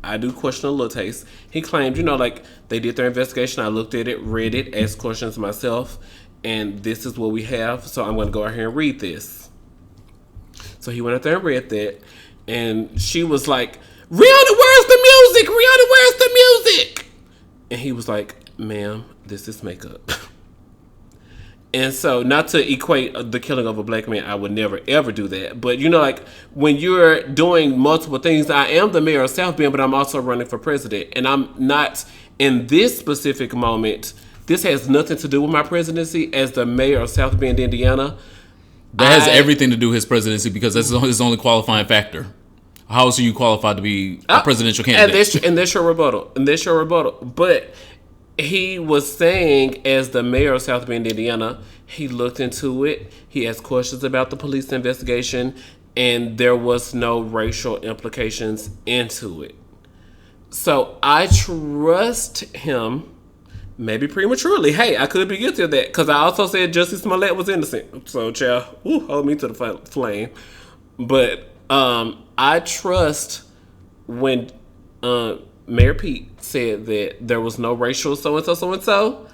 B: I do question a little taste. He claimed, they did their investigation. I looked at it, read it, asked questions myself, and this is what we have. So I'm going to go out here and read this. So he went out there and read that, and she was like, Rihanna, where's the music? Rihanna, where's the music? And he was like, ma'am, this is makeup. And so, not to equate the killing of a black man, I would never, ever do that. But, when you're doing multiple things, I am the mayor of South Bend, but I'm also running for president. And I'm not, in this specific moment, this has nothing to do with my presidency as the mayor of South Bend, Indiana.
A: That has everything to do with his presidency because that's his only qualifying factor. How else are you qualified to be a presidential candidate?
B: And that's your rebuttal. But he was saying, as the mayor of South Bend, Indiana, he looked into it. He asked questions about the police investigation, and there was no racial implications into it. So I trust him. Maybe prematurely. Hey, I could be guilty of that because I also said Justice Smollett was innocent. So, child, hold me to the flame. But I trust when Mayor Pete said that there was no racial so-and-so.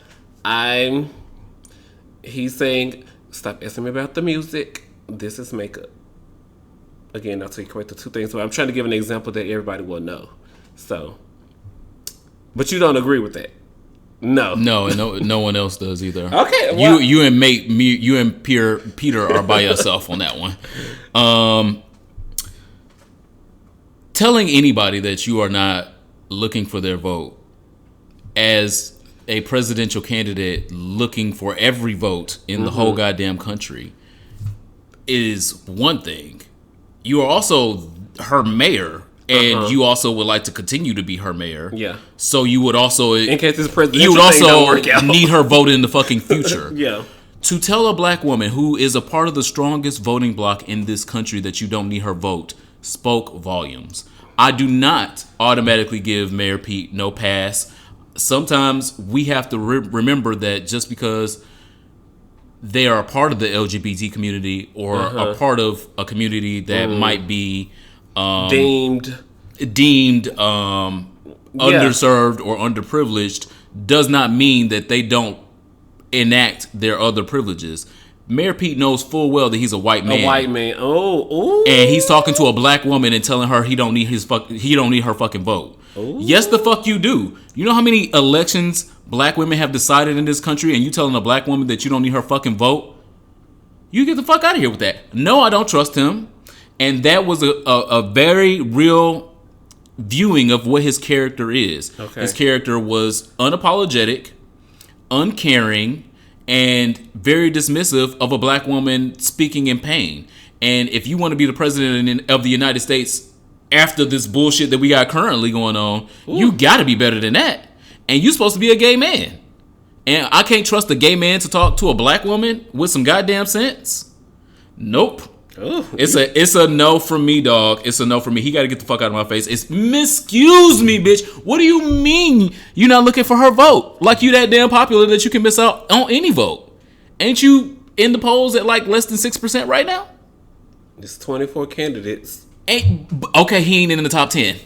B: He's saying, stop asking me about the music. This is makeup. again, not to equate the two things, but I'm trying to give an example that everybody will know. So, but you don't agree with that? No,
A: and no one else does either.
B: Okay, well,
A: you and Peter are by yourself on that one. Telling anybody that you are not looking for their vote as a presidential candidate looking for every vote in the whole goddamn country is one thing. You are also her mayor, and you also would like to continue to be her mayor.
B: Yeah.
A: So you would also,
B: in case this presidential
A: you would
B: thing don't
A: also
B: work out.
A: need her vote in the fucking future.
B: Yeah.
A: To tell a black woman who is a part of the strongest voting bloc in this country that you don't need her vote spoke volumes. I do not automatically give Mayor Pete no pass. Sometimes we have to remember that just because they are a part of the LGBT community or a part of a community that might be
B: deemed
A: underserved or underprivileged does not mean that they don't enact their other privileges. Mayor Pete knows full well that he's a white man.
B: A white man. Oh,
A: and he's talking to a black woman and telling her he don't need her fucking vote. Ooh. Yes, the fuck you do. You know how many elections black women have decided in this country, and you telling a black woman that you don't need her fucking vote? You get the fuck out of here with that. No, I don't trust him. And that was a very real viewing of what his character is. Okay. His character was unapologetic, uncaring, and very dismissive of a black woman speaking in pain. And if you want to be the president of the United States after this bullshit that we got currently going on, you got to be better than that. And you're supposed to be a gay man. And I can't trust a gay man to talk to a black woman with some goddamn sense. Nope. Ooh. It's a no from me, dog. It's a no from me. He got to get the fuck out of my face. Excuse me, bitch. What do you mean you're not looking for her vote? Like you that damn popular that you can miss out on any vote? Ain't you in the polls at like less than 6% right now?
B: It's 24 candidates.
A: Okay, he ain't in the top 10.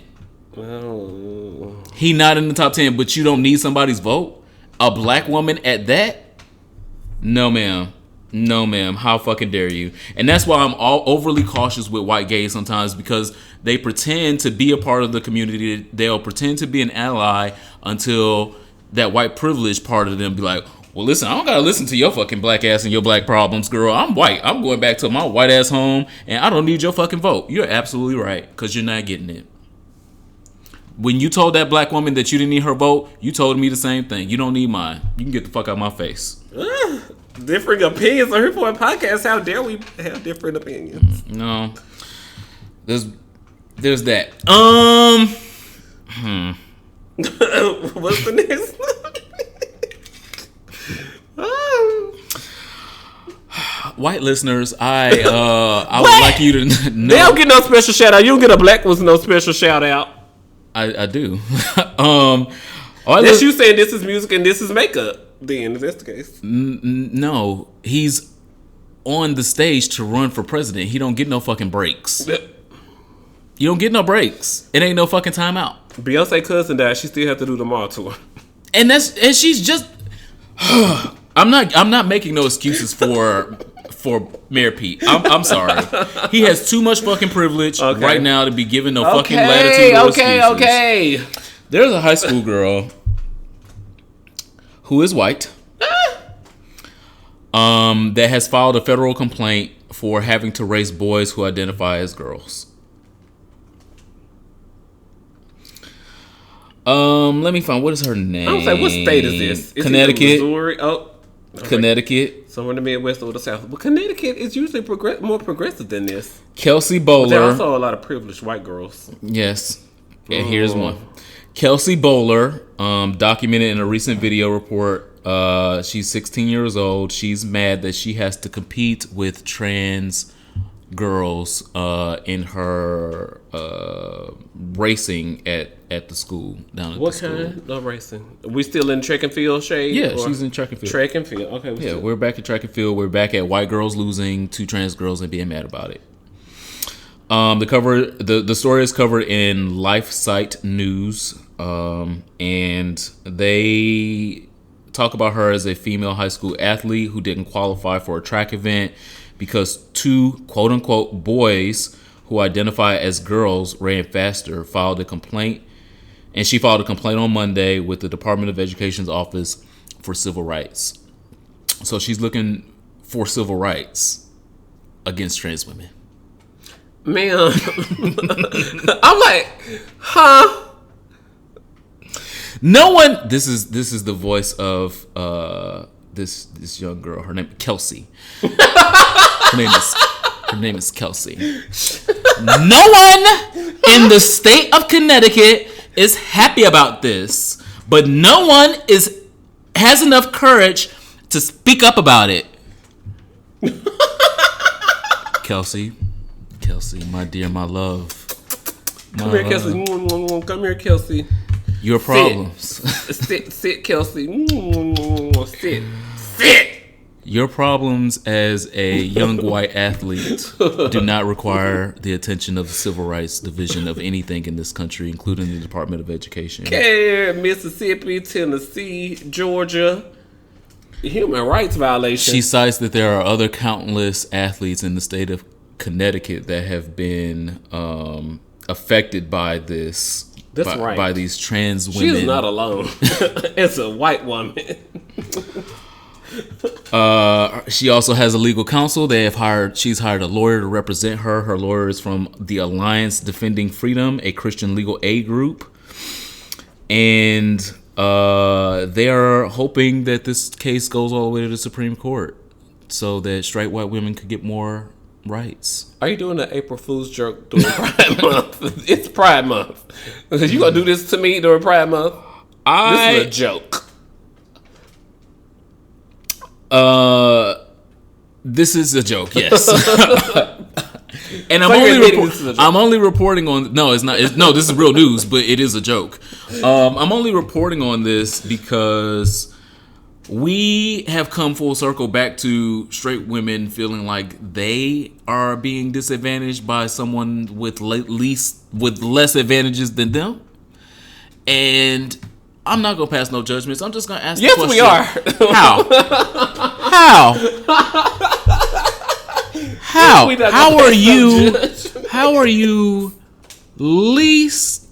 B: Oh.
A: He not in the top 10, but you don't need somebody's vote? A black woman at that? No, ma'am. No, ma'am. How fucking dare you? And that's why I'm all overly cautious with white gays sometimes, because they pretend to be a part of the community. They'll pretend to be an ally until that white privilege part of them be like, well, listen, I don't gotta listen to your fucking black ass and your black problems, girl. I'm white. I'm going back to my white ass home, and I don't need your fucking vote. You're absolutely right, because you're not getting it. When you told that black woman that you didn't need her vote, you told me the same thing. You don't need mine. You can get the fuck out of my face.
B: Differing opinions on Report Podcast. How dare we have different opinions?
A: No. There's that.
B: What's the next one?
A: White listeners, I would like you to know.
B: They don't get no special shout out. You don't get a black with no special shout out.
A: I do.
B: That's you saying this is music and this is makeup. Then, if that's the case.
A: No, he's on the stage to run for president. He don't get no fucking breaks. You don't get no breaks. It ain't no fucking timeout.
B: Beyonce cousin died. She still have to do the mall tour.
A: And she's just. I'm not making no excuses for Mayor Pete. I'm sorry. He has too much fucking privilege right now to be given no fucking latitude or excuses. Okay. There's a high school girl who is white that has filed a federal complaint for having to race boys who identify as girls. Let me find, what is her name?
B: I was like, what state is this? Is
A: Connecticut.
B: Missouri? Oh, okay.
A: Connecticut.
B: Somewhere in the Midwest or the South. But Connecticut is usually more progressive than this.
A: Kelsey Bowler.
B: But there are also a lot of privileged white girls.
A: Yes. And here's one. Kelsey Bowler, documented in a recent video report. She's 16 years old. She's mad that she has to compete with trans girls in her racing at the school down at
B: what
A: the school.
B: What kind of racing? Are we still in track and field shade?
A: Yeah, she's in track and field.
B: Track and field. Okay.
A: We're back in track and field. We're back at white girls losing to trans girls and being mad about it. The story is covered in LifeSite News, and they talk about her as a female high school athlete who didn't qualify for a track event because two quote unquote boys who identify as girls ran faster filed a complaint, and she filed a complaint on Monday with the Department of Education's Office for Civil Rights. So she's looking for civil rights against trans women.
B: Man, I'm like, huh?
A: No one. This is the voice of this young girl. Her name Kelsey. Her name is Kelsey. No one in the state of Connecticut is happy about this, but no one has enough courage to speak up about it. Kelsey, my dear, my love.
B: Come here, Kelsey. Come here, Kelsey.
A: Your problems.
B: Sit, Kelsey. Sit.
A: Your problems as a young white athlete do not require the attention of the Civil Rights Division of anything in this country, including the Department of Education.
B: Okay, Mississippi, Tennessee, Georgia. Human rights violation.
A: She cites that there are other countless athletes in the state of Connecticut that have been affected by this.
B: That's right.
A: By these trans women.
B: She's not alone. It's a white woman.
A: She also has a legal counsel. She's hired a lawyer to represent her. Her lawyer is from the Alliance Defending Freedom, a Christian legal aid group. And they are hoping that this case goes all the way to the Supreme Court so that straight white women could get more rights.
B: Are you doing an April Fool's joke during Pride Month? It's Pride Month. You gonna do this to me during Pride Month? This is a joke.
A: This is a joke, yes. And I'm only reporting on. No, it's not. This is real news, but it is a joke. I'm only reporting on this because we have come full circle back to straight women feeling like they are being disadvantaged by someone with less advantages than them, and I'm not gonna pass no judgments. I'm just gonna ask.
B: Yes,
A: the question.
B: we are.
A: How are you? How are you least?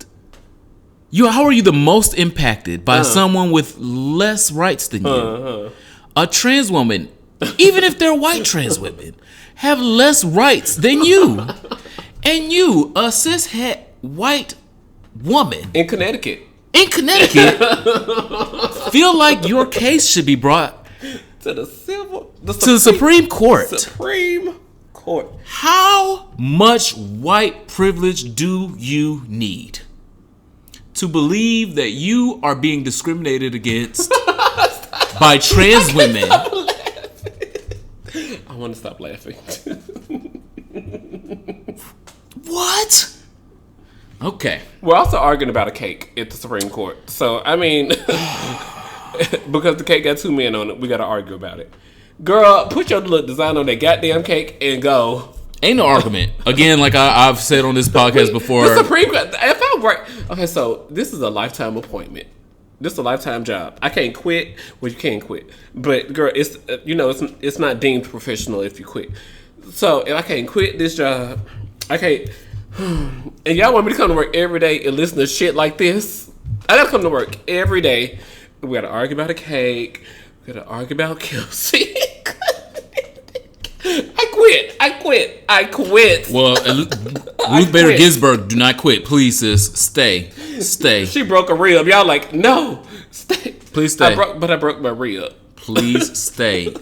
A: How are you the most impacted by someone with less rights than you? A trans woman, even if they're white trans women, have less rights than you. And you, a cishet white woman
B: in Connecticut,
A: feel like your case should be brought
B: to the
A: Supreme Court.
B: Supreme Court.
A: How much white privilege do you need to believe that you are being discriminated against by trans women?
B: I want to stop laughing.
A: What? Okay.
B: We're also arguing about a cake at the Supreme Court. So, I mean, because the cake got 2 men on it, we got to argue about it. Girl, put your little design on that goddamn cake and go.
A: Ain't no argument. Again, like I've said on this podcast before.
B: The Supreme Court, if I'm right. Okay, so this is a lifetime appointment. This is a lifetime job. I can't quit. Well, you can't quit. But, girl, it's not deemed professional if you quit. So, if I can't quit this job, I can't. And y'all want me to come to work every day and listen to shit like this? I gotta come to work every day. We gotta argue about a cake. We gotta argue about Kelsey. I quit.
A: Well, Ruth Bader Ginsburg, do not quit. Please, sis. Stay.
B: She broke a rib. Y'all like, no. Stay.
A: Please stay.
B: I broke my rib.
A: Please stay.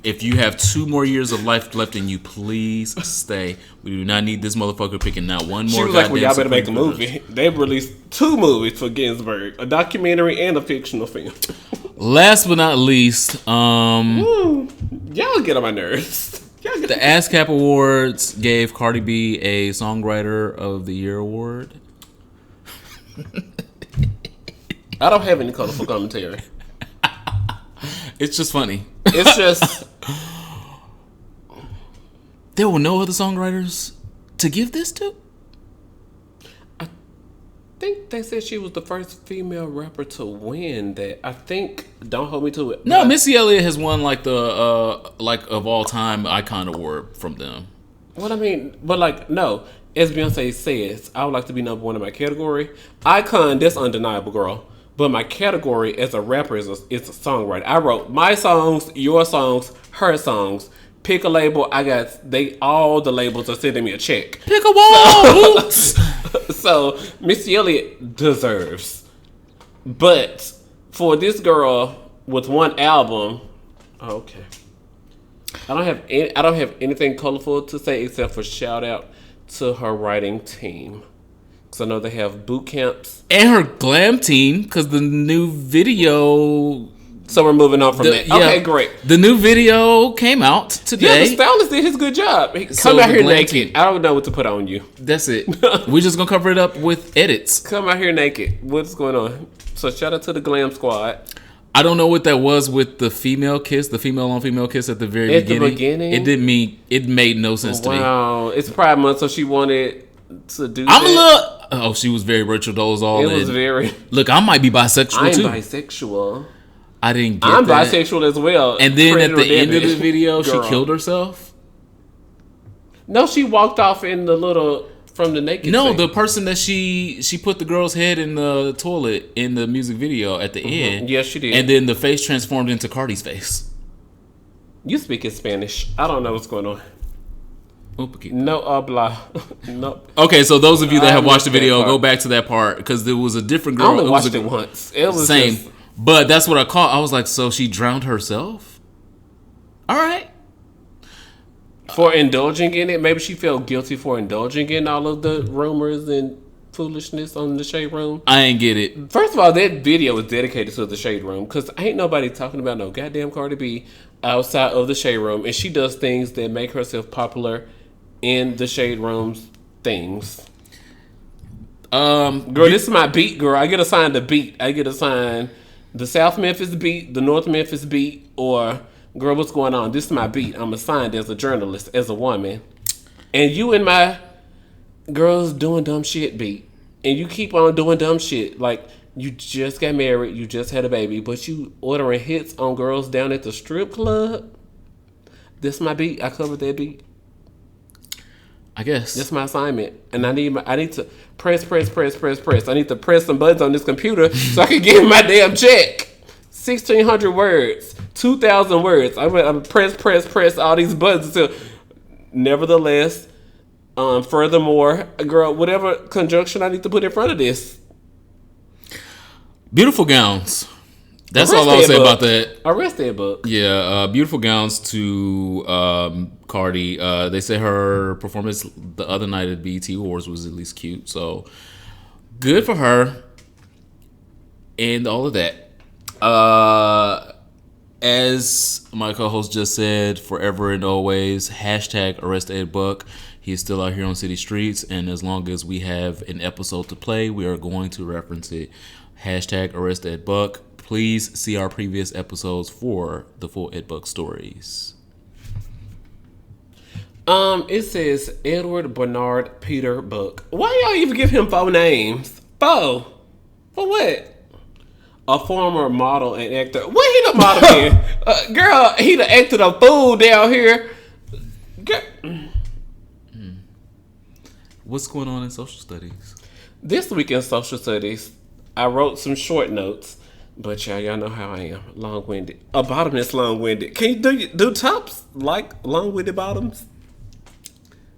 A: If you have 2 more years of life left in you, please stay. We do not need this motherfucker picking not one more.
B: She was like, well, y'all better make a movie. They've released 2 movies for Ginsburg, a documentary and a fictional film.
A: Last but not least,
B: y'all get on my nerves.
A: The ASCAP Awards gave Cardi B a Songwriter of the Year award.
B: I don't have any colorful commentary.
A: It's just funny.
B: It's just...
A: There were no other songwriters to give this to?
B: I think they said she was the first female rapper to win that. I think, don't hold me to it.
A: No, Missy Elliott has won like the of all time icon award from them.
B: What I mean, but like, no. as Beyonce says, I would like to be number one in my category. Icon, that's undeniable, girl. But my category as a rapper is a songwriter. I wrote my songs, your songs, her songs. Pick a label. All the labels are sending me a check.
A: Pick a wall.
B: So Missy Elliott deserves. But for this girl with one album, okay. I don't have anything colorful to say except for shout out to her writing team. Because I know they have boot camps.
A: And her glam team, because the new video...
B: So we're moving on from that. Okay, great.
A: The new video came out today.
B: Yeah, the stylist did his good job. Come out here naked. I don't know what to put on you.
A: That's it. We're just going to cover it up with edits.
B: Come out here naked. What's going on? So shout out to the glam squad.
A: I don't know what that was with the female kiss, the female on female kiss at the very beginning.
B: At the beginning?
A: It made no sense to me.
B: Wow. It's Pride Month, so she wanted to do
A: she was very Rachel Dolezal.
B: It was very...
A: Look, I might be bisexual too.
B: I'm bisexual.
A: I didn't get
B: I'm
A: that.
B: bisexual as well.
A: And then at the end of the video, she killed herself?
B: No, she walked off in the little... From the naked scene.
A: The person that she put the girl's head in the toilet in the music video at the end.
B: Yes, she did.
A: And then the face transformed into Cardi's face.
B: You speak in Spanish. I don't know what's going on.
A: Un poquito.
B: No habla. No.
A: Okay, so those of you that have watched the video, go back to that part because there was a different girl.
B: I only watched it once. It was
A: same. But that's what I caught. I was like, so she drowned herself? All right.
B: For indulging in it. Maybe she felt guilty for indulging in all of the rumors and foolishness on the Shade Room.
A: I ain't get it.
B: First of all, that video was dedicated to the Shade Room because ain't nobody talking about no goddamn Cardi B outside of the Shade Room. And she does things that make herself popular in the Shade Room's things. Girl, this is my beat, girl. I get assigned the beat. I get assigned the South Memphis beat, the North Memphis beat, or... Girl, what's going on? This is my beat. I'm assigned as a journalist, as a woman. And you and my girls doing dumb shit beat. And you keep on doing dumb shit. Like, you just got married, you just had a baby, but you ordering hits on girls down at the strip club. This is my beat. I covered that beat.
A: I guess.
B: That's my assignment. And I need to press. I need to press some buttons on this computer so I can get my damn check. 1,600 words, 2,000 words. I'm press all these buttons until. Nevertheless, furthermore, girl, whatever conjunction I need to put in front of this.
A: Beautiful gowns. That's all I'll say about that.
B: Arrest that book.
A: Yeah, beautiful gowns to Cardi. They say her performance the other night at BET Awards was at least cute. So good for her and all of that. As my co-host just said, forever and always, hashtag arrest Ed Buck. He is still out here on city streets, and as long as we have an episode to play, we are going to reference it. Hashtag arrest Ed Buck. Please see our previous episodes for the full Ed Buck stories.
B: It says Edward Bernard Peter Buck. Why y'all even give him 4 names? 4? For what? A former model and actor. What he the model in? Girl, he the actor the fool down here.
A: What's going on in social studies?
B: This week in social studies, I wrote some short notes, but y'all know how I am, long-winded. A bottom that's long-winded. Can you do tops like long-winded bottoms?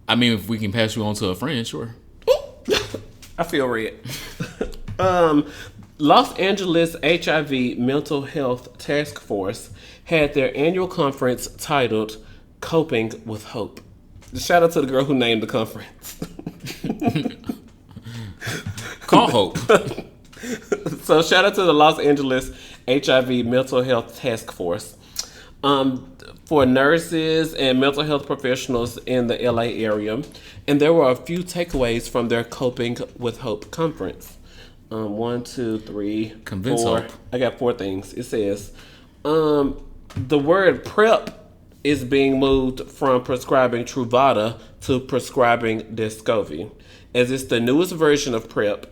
A: I mean, if we can pass you on to a friend, sure.
B: I feel red. Los Angeles HIV Mental Health Task Force had their annual conference titled Coping with Hope. Shout out to the girl who named the conference.
A: Call Hope.
B: So shout out to the Los Angeles HIV Mental Health Task Force. For nurses and mental health professionals in the LA area. And there were a few takeaways from their Coping with Hope conference. 1, 2, 3,
A: Convince
B: 4.
A: Hope.
B: I got 4 things. It says, the word PrEP is being moved from prescribing Truvada to prescribing Descovy, as it's the newest version of PrEP.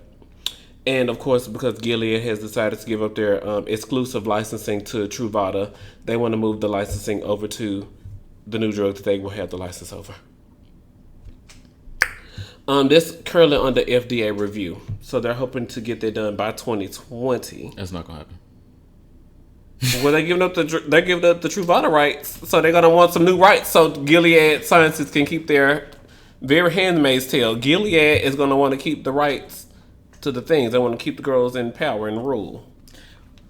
B: And of course, because Gilead has decided to give up their exclusive licensing to Truvada, they want to move the licensing over to the new drug that they will have the license over. This currently under FDA review, so they're hoping to get that done by 2020.
A: That's not gonna happen.
B: Well, they're giving up the Truvada rights, so they're gonna want some new rights so Gilead Sciences can keep their very handmaid's tale. Gilead is gonna want to keep the rights to the things. They want to keep the girls in power and rule.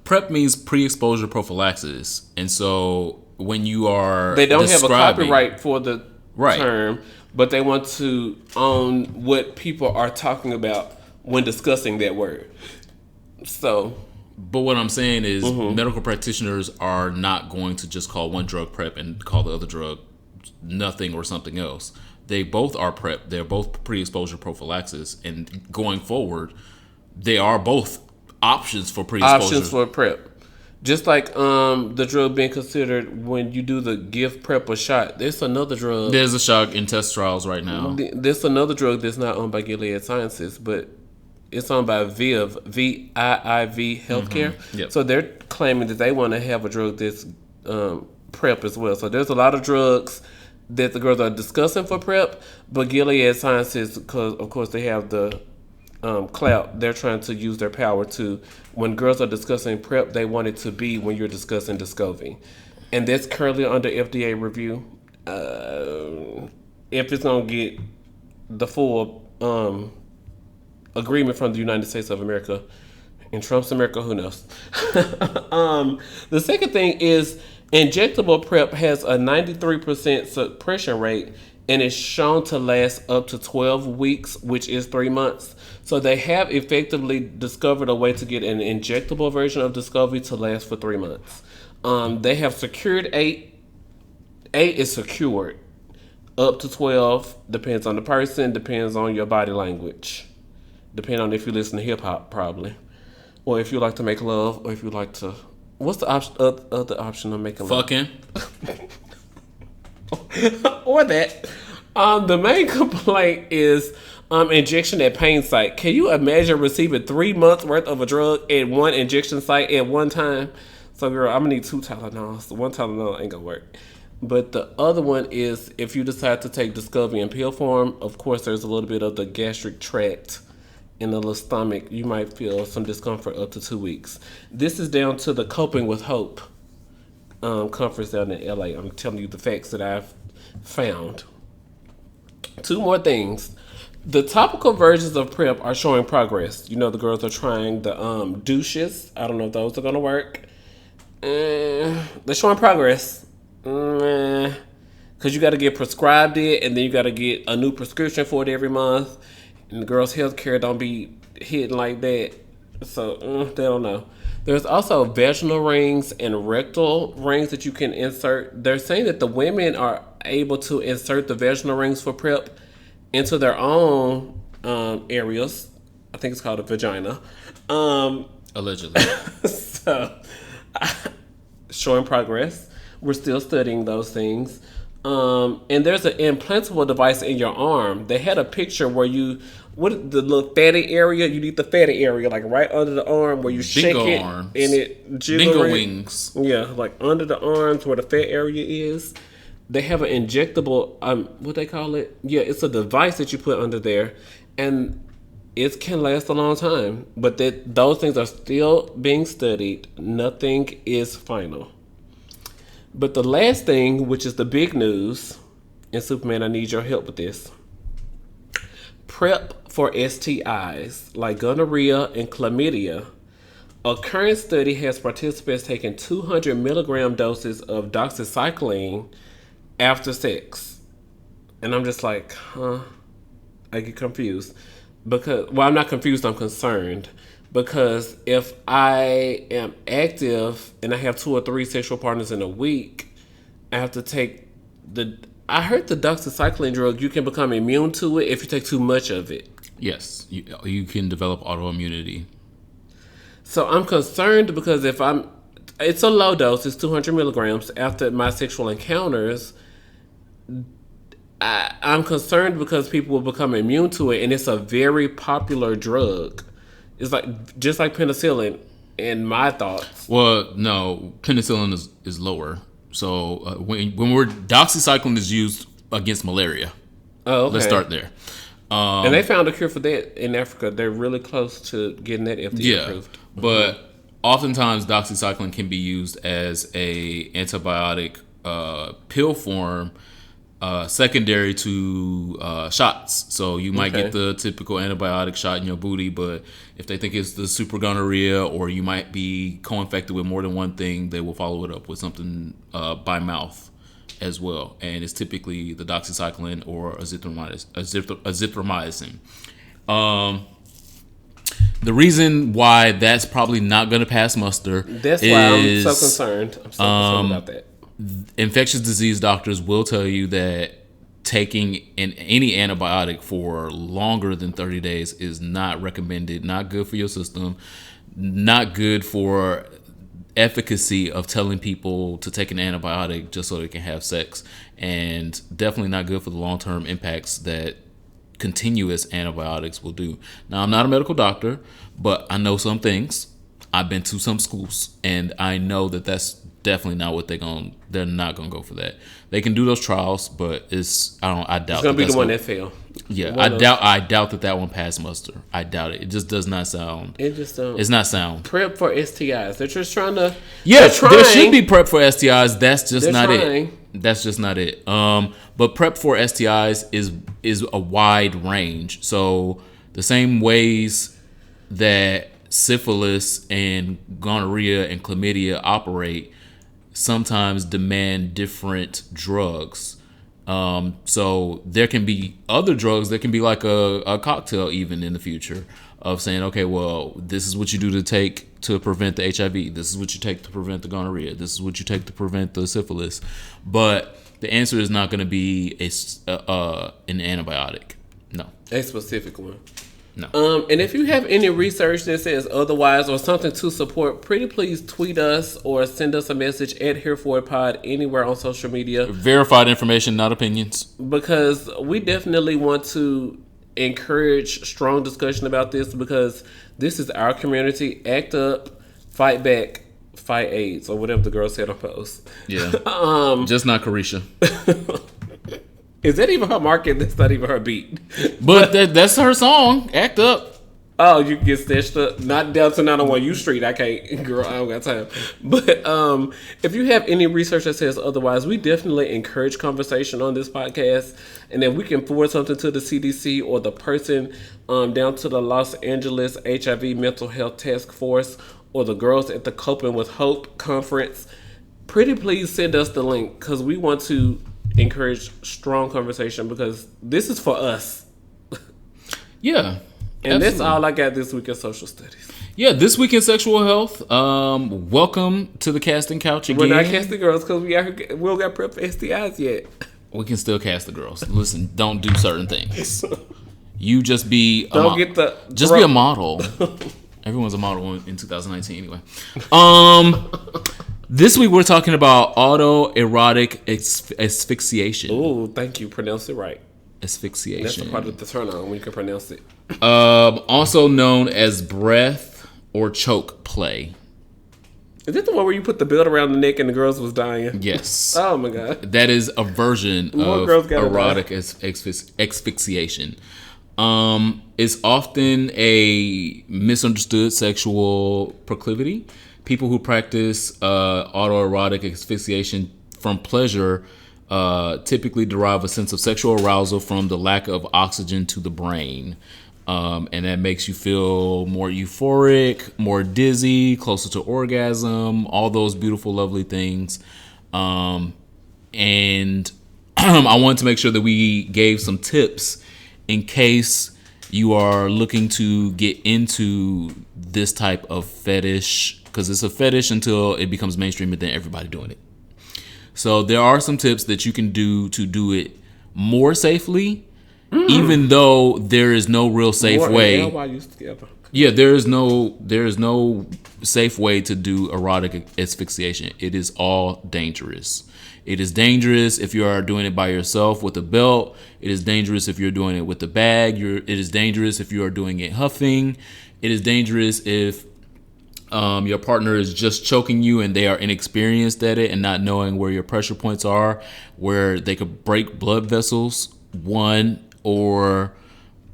A: PrEP means pre-exposure prophylaxis, and so when you are
B: They don't have a copyright for the
A: Right.
B: term, but they want to own what people are talking about when discussing that word. So,
A: But what I'm saying is, medical practitioners are not going to just call one drug PrEP and call the other drug nothing or something else. They both are PrEP. They're both pre-exposure prophylaxis, and going forward, they are both options for pre-exposure.
B: options for PrEP. Just like the drug being considered when you do the give PrEP a shot. There's another drug.
A: There's a shot in test trials right now.
B: There's another drug that's not owned by Gilead Sciences, but it's owned by VIV, VIIV Healthcare.
A: Yep.
B: So they're claiming that they want to have a drug that's PrEP as well. So there's a lot of drugs that the girls are discussing for PrEP, but Gilead Sciences, because of course they have the clout, they're trying to use their power to, when girls are discussing PrEP, they want it to be when you're discussing Descovy. And that's currently under FDA review. If it's going to get the full agreement from the United States of America, in Trump's America, who knows? The second thing is injectable PrEP has a 93% suppression rate and is shown to last up to 12 weeks, which is 3 months. So they have effectively discovered a way to get an injectable version of Descovy to last for 3 months. They have secured 8. 8 is secured. Up to 12 depends on the person, depends on your body language. Depending on if you listen to hip hop, probably. Or if you like to make love, or if you like to... What's the other option of making love?
A: Fucking.
B: Or that. The main complaint is injection at pain site. Can you imagine receiving 3 months worth of a drug at one injection site at one time? So, girl, I'm gonna need 2 Tylenols. One Tylenol ain't gonna work. But the other one is if you decide to take Descovy in pill form, of course, there's a little bit of the gastric tract in the little stomach. You might feel some discomfort up to 2 weeks. This is down to the Coping with Hope conference down in LA. I'm telling you the facts that I've found. 2 more things. The topical versions of PrEP are showing progress. You know, the girls are trying the douches. I don't know if those are going to work. They're showing progress. Because you got to get prescribed it, and then you got to get a new prescription for it every month. And the girls' health care don't be hitting like that. So, they don't know. There's also vaginal rings and rectal rings that you can insert. They're saying that the women are able to insert the vaginal rings for PrEP into their own areas. I think it's called a vagina.
A: Allegedly.
B: So, showing progress. We're still studying those things. And there's an implantable device in your arm. They had a picture where the little fatty area, you need the fatty area, like right under the arm where you shake it
A: arms.
B: and it jiggles.
A: Bingo wings.
B: Yeah, like under the arms where the fat area is. They have an injectable, what they call it? Yeah, it's a device that you put under there, and it can last a long time. But those things are still being studied. Nothing is final. But the last thing, which is the big news, and Superman, I need your help with this. PrEP for STIs, like gonorrhea and chlamydia. A current study has participants taking 200 milligram doses of doxycycline after sex. And I'm just like, huh? I get confused. I'm not confused, I'm concerned. Because if I am active and I have 2 or 3 sexual partners in a week, I have to take I heard the doxycycline drug, you can become immune to it if you take too much of it.
A: Yes, you can develop autoimmunity.
B: So I'm concerned because it's a low dose, it's 200 milligrams. After my sexual encounters, I'm concerned because people will become immune to it, and it's a very popular drug. It's just like penicillin, in my thoughts.
A: Well, no, penicillin is lower. So when doxycycline is used against malaria.
B: Oh, okay.
A: Let's start there.
B: And they found a cure for that in Africa. They're really close to getting that FDA approved.
A: But oftentimes doxycycline can be used as a antibiotic pill form secondary to shots. So you might get the typical antibiotic shot in your booty, but if they think it's the super gonorrhea or you might be co-infected with more than one thing, they will follow it up with something by mouth as well. And it's typically the doxycycline or azithromycin. The reason why that's probably not going to pass muster
B: That's why I'm so concerned. I'm so concerned about that.
A: Infectious disease doctors will tell you that taking any antibiotic for longer than 30 days is not recommended, not good for your system, not good for efficacy of telling people to take an antibiotic just so they can have sex, and definitely not good for the long-term impacts that continuous antibiotics will do. Now, I'm not a medical doctor, but I know some things. I've been to some schools, and I know that that's definitely not what they're not gonna go for that. They can do those trials, but I doubt
B: it's gonna be the one that fail.
A: Yeah, I doubt that one passed muster. I doubt it. It just does not sound.
B: It just don't.
A: It's not sound.
B: Prep for STIs. They're just trying to.
A: Yeah, there should be prep for STIs. That's just not
B: trying.
A: it. That's just not it. But prep for STIs is a wide range. So the same ways that syphilis and gonorrhea and chlamydia operate sometimes demand different drugs. So there can be other drugs that can be like a cocktail even in the future of saying, okay, well, this is what you do to prevent the HIV. This is what you take to prevent the gonorrhea. This is what you take to prevent the syphilis. But the answer is not going to be an antibiotic. No.
B: A specific one.
A: No.
B: And if you have any research that says otherwise or something to support, pretty please tweet us or send us a message at HereForItPod anywhere on social media.
A: Verified information, not opinions.
B: Because we definitely want to encourage strong discussion about this, because this is our community. Act up, fight back, fight AIDS, or whatever the girl said on post.
A: Yeah. Just not Carisha.
B: Is that even her market? That's not even her beat.
A: But that's her song. Act up.
B: Oh, you get stitched up. Not Delta 901 U Street. I can't. Girl, I don't got time. But if you have any research that says otherwise, we definitely encourage conversation on this podcast. And then we can forward something to the CDC or the person down to the Los Angeles HIV Mental Health Task Force or the Girls at the Coping with Hope conference. Pretty please send us the link, because we want to encourage strong conversation, because this is for us.
A: Yeah.
B: And
A: absolutely.
B: that's all I got this week in social studies.
A: Yeah, this week in sexual health. Welcome to the casting couch again.
B: We're not casting girls because we don't got prep for STIs yet.
A: We can still cast the girls. Listen, don't do certain things. You just be
B: be
A: a model. Everyone's a model in 2019 anyway. This week we're talking about autoerotic asphyxiation.
B: Oh, thank you. Pronounce it right.
A: Asphyxiation.
B: That's the part of the turn on when you can pronounce it.
A: Also known as breath or choke play.
B: Is that the one where you put the belt around the neck and the girls was dying?
A: Yes.
B: Oh my god.
A: That is a version of erotic asphyxiation. It's often a misunderstood sexual proclivity. People who practice autoerotic asphyxiation from pleasure typically derive a sense of sexual arousal from the lack of oxygen to the brain. And that makes you feel more euphoric, more dizzy, closer to orgasm, all those beautiful, lovely things. And I wanted to make sure that we gave some tips in case you are looking to get into this type of fetish, because it's a fetish until it becomes mainstream and then everybody doing it. So there are some tips that you can do to do it more safely, even though there is no real safe way. Yeah, there is no safe way to do erotic asphyxiation. It is all dangerous. It is dangerous if you are doing it by yourself with a belt. It is dangerous if you're doing it with a bag. It is dangerous if you are doing it huffing. It is dangerous if your partner is just choking you and they are inexperienced at it and not knowing where your pressure points are, where they could break blood vessels, one, or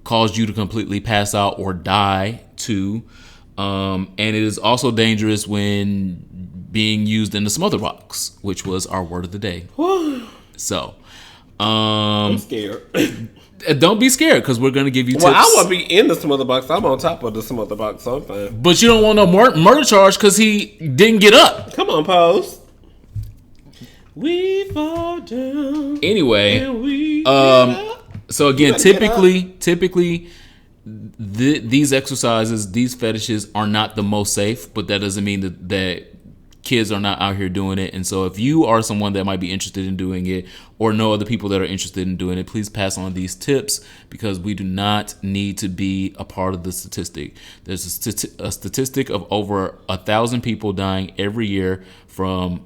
A: cause you to completely pass out or die too. And it is also dangerous when being used in the smother box, which was our word of the day. So,
B: I'm scared.
A: don't be scared because we're going to give you tips.
B: Well, I want to be in the smother box. I'm on top of the smother box, so I'm fine.
A: But you don't want no murder charge because he didn't get up.
B: Come on, Pose. We fall down.
A: Anyway,
B: and we get up.
A: so again, typically, these exercises, these fetishes are not the most safe, but that doesn't mean that kids are not out here doing it. And so if you are someone that might be interested in doing it or know other people that are interested in doing it, please pass on these tips because we do not need to be a part of the statistic. There's a statistic of over 1,000 people dying every year from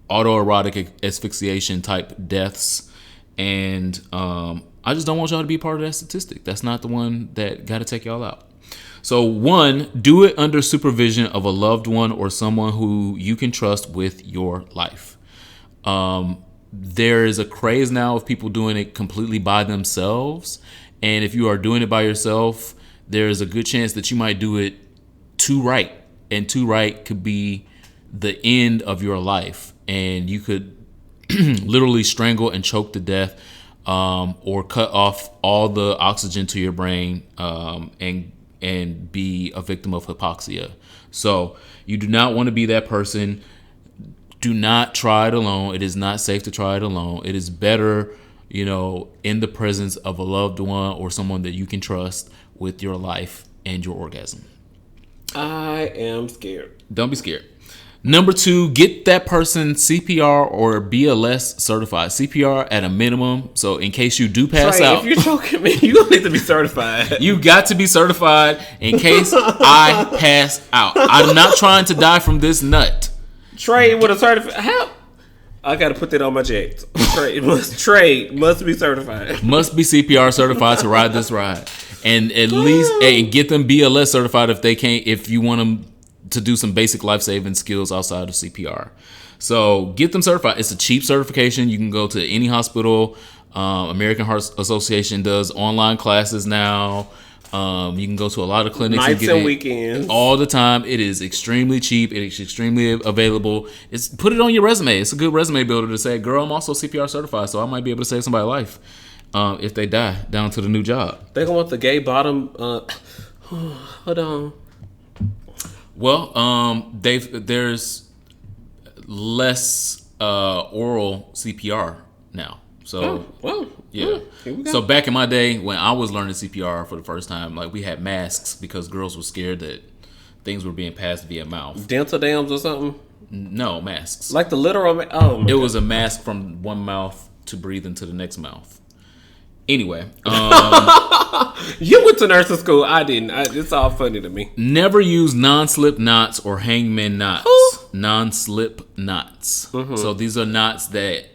A: autoerotic asphyxiation type deaths. And I just don't want y'all to be part of that statistic. That's not the one that got to take y'all out. So 1, do it under supervision of a loved one or someone who you can trust with your life. There is a craze now of people doing it completely by themselves. And if you are doing it by yourself, there is a good chance that you might do it too right. And too right could be the end of your life. And you could literally strangle and choke to death, or cut off all the oxygen to your brain, and be a victim of hypoxia. So you do not want to be that person. Do not try it alone. It is not safe to try it alone. It is better, in the presence of a loved one or someone that you can trust with your life and your orgasm.
B: I am scared.
A: Don't be scared. Number 2, get that person CPR or BLS certified. CPR at a minimum. So in case you do pass out.
B: If you're choking me, you don't need to be certified.
A: You got to be certified in case I pass out. I'm not trying to die from this nut.
B: Trade with a certificate. How? I got to put that on my check. Trade must be certified.
A: Must be CPR certified to ride this ride. And at least and get them BLS certified if they can't, if you want them to do some basic life-saving skills outside of CPR. So get them certified. It's a cheap certification. You can go to any hospital. American Heart Association does online classes now. You can go to a lot of clinics.
B: Nights and weekends.
A: All the time. It is extremely cheap. It is extremely available. Put it on your resume. It's a good resume builder to say, girl, I'm also CPR certified, so I might be able to save somebody's life if they die down to the new job.
B: They're going to want the gay bottom. Hold on.
A: Well, there's less oral CPR now. So, yeah. So back in my day when I was learning CPR for the first time, like we had masks because girls were scared that things were being passed via mouth.
B: Dental dams or something?
A: No, masks.
B: Like the literal.
A: It was a mask from one mouth to breathe into the next mouth. Anyway,
B: you went to nursing school. I didn't. It's all funny to me.
A: Never use non-slip knots or hangman knots. Non-slip knots. Mm-hmm. So these are knots that,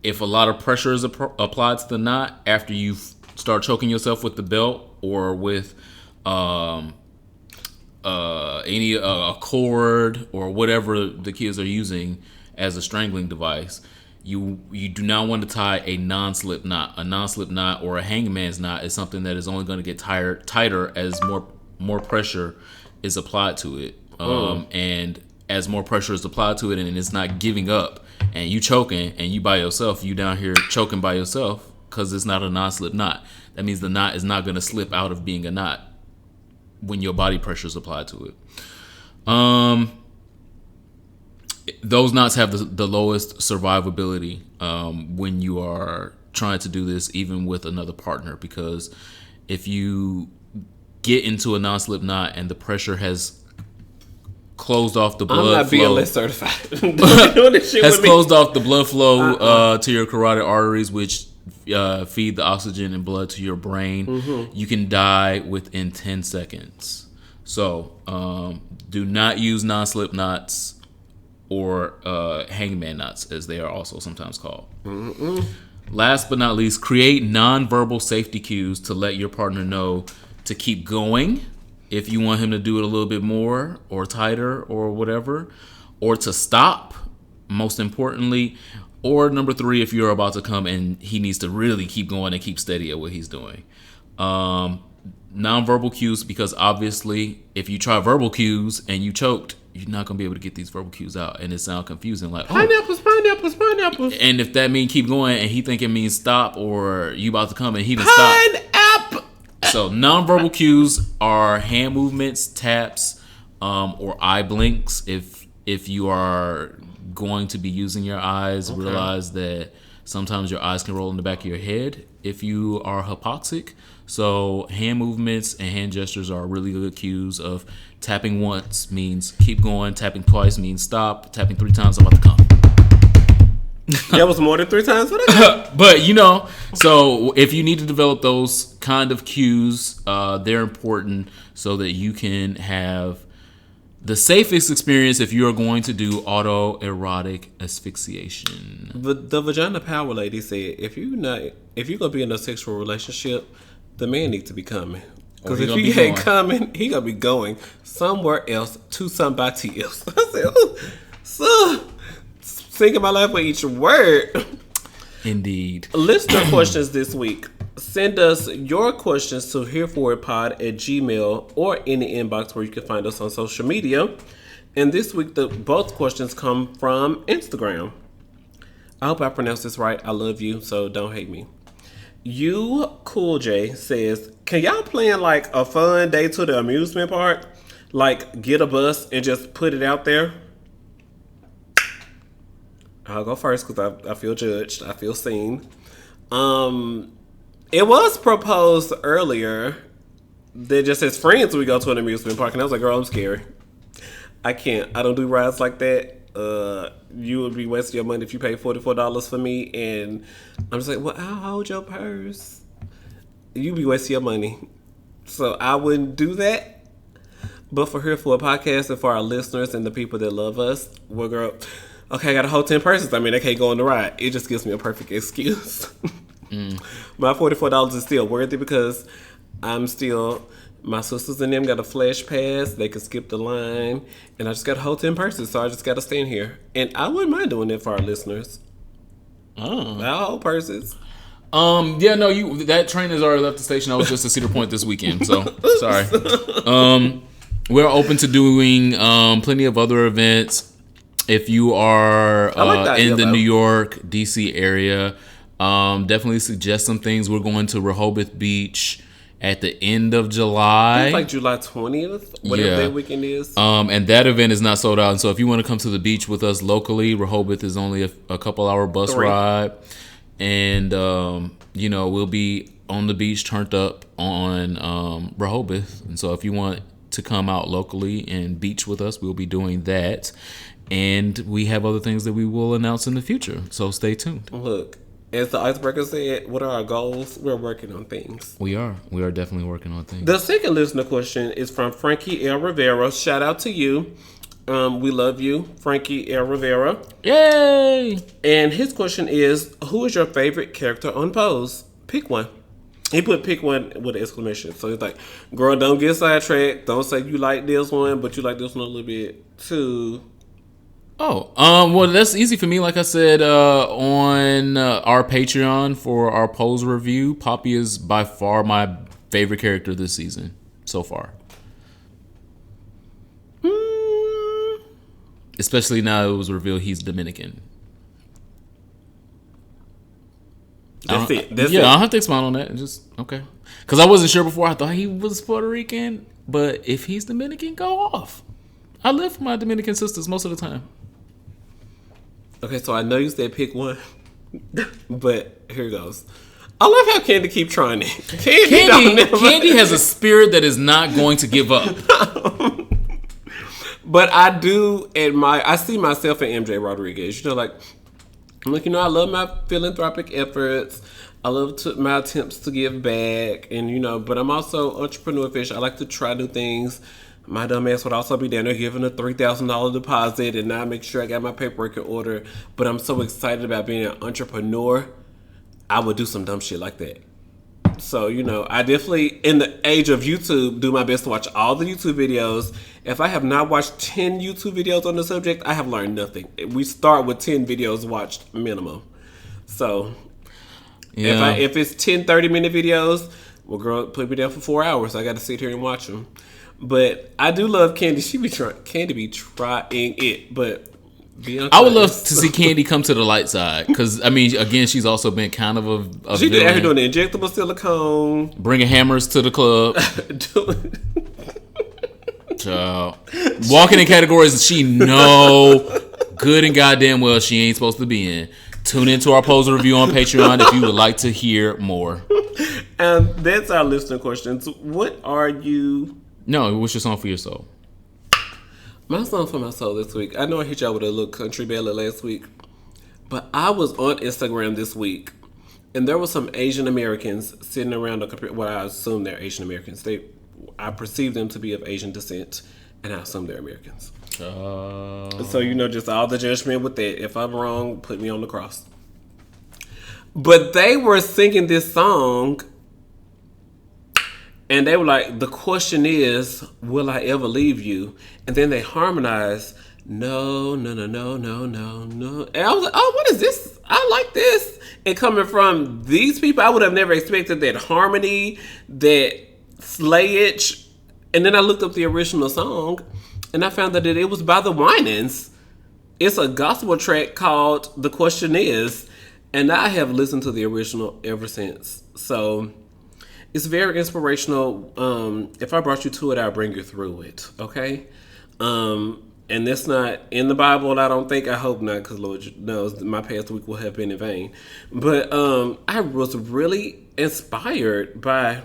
A: if a lot of pressure is applied to the knot after you start choking yourself with the belt or with any a cord or whatever the kids are using as a strangling device. You do not want to tie a non-slip knot. A non-slip knot or a hangman's knot is something that is only going to get tighter as more pressure is applied to it. And as more pressure is applied to it and it's not giving up and you choking and you by yourself, you down here choking by yourself because it's not a non-slip knot. That means the knot is not going to slip out of being a knot when your body pressure is applied to it. Those knots have the lowest survivability when you are trying to do this, even with another partner, because if you get into a non-slip knot and the pressure has closed off the blood
B: I'm not
A: flow,
B: BLS certified. Doing this shit
A: has
B: with me.
A: closed off the blood flow to your carotid arteries, which feed the oxygen and blood to your brain. Mm-hmm. You can die within 10 seconds. So do not use non-slip knots or hangman knots, as they are also sometimes called. Mm-mm. Last but not least, create non-verbal safety cues to let your partner know to keep going if you want him to do it a little bit more or tighter or whatever, or to stop most importantly. Or number 3, if you're about to come and he needs to really keep going and keep steady at what he's doing. Nonverbal cues, because obviously if you try verbal cues and you choked, you're not going to be able to get these verbal cues out. And it sounds confusing. Like,
B: pineapples, pineapples, pineapples.
A: And if that means keep going and he think it means stop, or you about to come and he didn't stop.
B: Pineapple.
A: So nonverbal cues are hand movements, taps, or eye blinks. If you are going to be using your eyes, realize that sometimes your eyes can roll in the back of your head if you are hypoxic. So hand movements and hand gestures are really good cues of tapping once means keep going, tapping twice means stop, tapping 3 times I'm about to come.
B: That was more than 3 times.
A: But so if you need to develop those kind of cues, they're important so that you can have the safest experience if you are going to do autoerotic asphyxiation.
B: The vagina power lady said, if you're gonna be in a sexual relationship, the man needs to be coming. Because if he ain't coming, he gonna be going somewhere else to somebody else. I said, oh, so singing my life with each word.
A: Indeed.
B: Listener questions this week. Send us your questions to hereforwardpod@gmail or in the inbox where you can find us on social media. And this week, both questions come from Instagram. I hope I pronounced this right. I love you, so don't hate me. You Cool J says, can y'all plan like a fun day to the amusement park? Like get a bus and just put it out there? I'll go first because I feel judged. I feel seen. It was proposed earlier that just as friends we go to an amusement park, and I was like, girl, I'm scared. I can't. I don't do rides like that. You would be wasting your money if you pay $44 for me, and I'm just like, well, I'll hold your purse. You be wasting your money. So I wouldn't do that. But for Here for a Podcast and for our listeners and the people that love us, well, girl, okay, I got to hold 10 purses. I mean, they can't go on the ride. It just gives me a perfect excuse. My $44 is still worth it because my sisters and them got a flash pass. They can skip the line. And I just got to hold 10 purses. So I just got to stand here. And I wouldn't mind doing that for our listeners. I'll hold purses.
A: That train has already left the station. I was just at Cedar Point this weekend. So, sorry. We're open to doing plenty of other events. If you are in the New York, D.C. area, definitely suggest some things. We're going to Rehoboth Beach at the end of July.
B: It's like July 20th, whatever that weekend is.
A: And that event is not sold out. And so if you want to come to the beach with us locally, Rehoboth is only a couple hour bus ride. And, we'll be on the beach turned up on Rehoboth. And so if you want to come out locally and beach with us, we'll be doing that. And we have other things that we will announce in the future. So stay tuned.
B: Look, as the icebreaker said, what are our goals? We're working on things.
A: We are. We are definitely working on things.
B: The second listener question is from Frankie L. Rivera. Shout out to you. We love you, Frankie L. Rivera.
A: Yay!
B: And his question is, who is your favorite character on Pose? Pick one. He put pick one with an exclamation. So he's like, girl, don't get sidetracked. Don't say you like this one, but you like this one a little bit too.
A: Well, that's easy for me. Like I said, on our Patreon for our Pose review, Poppy is by far my favorite character this season so far. Especially now it was revealed he's Dominican.
B: That's it.
A: I don't have to expound on that. Just okay. Because I wasn't sure before. I thought he was Puerto Rican, but if he's Dominican, go off. I live for my Dominican sisters most of the time.
B: Okay, so I know you said pick one, but here goes. I love how Candy keep trying it.
A: Candy has a spirit that is not going to give up.
B: But I do admire. I see myself in MJ Rodriguez. I love my philanthropic efforts. I love my attempts to give back, and but I'm also entrepreneurial-ish. I like to try new things. My dumb ass would also be down there giving a $3,000 deposit and not make sure I got my paperwork in order. But I'm so excited about being an entrepreneur. I would do some dumb shit like that. So, I definitely, in the age of YouTube, do my best to watch all the YouTube videos. If I have not watched 10 YouTube videos on the subject, I have learned nothing. We start with 10 videos watched minimum. So, if it's 10, 30-minute videos, well, girl, put me down for 4 hours. I got to sit here and watch them. But I do love Candy. Candy be trying it, but
A: I would love to see Candy come to the light side because, again, she's also been kind of a
B: she did doing the injectable silicone,
A: bringing hammers to the club, walking in categories that she know good and goddamn well she ain't supposed to be in. Tune into our poser review on Patreon if you would like to hear more.
B: And that's our listener questions. What are you?
A: No, what's your song for your soul?
B: My song for my soul this week. I know I hit y'all with a little country ballad last week, but I was on Instagram this week, and there were some Asian Americans sitting around a computer. Well, I assume they're Asian Americans. I perceive them to be of Asian descent, and I assume they're Americans. So just all the judgment with that. If I'm wrong, put me on the cross. But they were singing this song. And they were like, the question is, will I ever leave you? And then they harmonized, no, no, no, no, no, no, no. And I was like, oh, what is this? I like this. And coming from these people, I would have never expected that harmony, that slayage. And then I looked up the original song, and I found that it was by the Winans. It's a gospel track called The Question Is. And I have listened to the original ever since. So it's very inspirational. If I brought you to it, I'll bring you through it. Okay? And that's not in the Bible, I don't think. I hope not, because Lord knows my past week will have been in vain. But I was really inspired by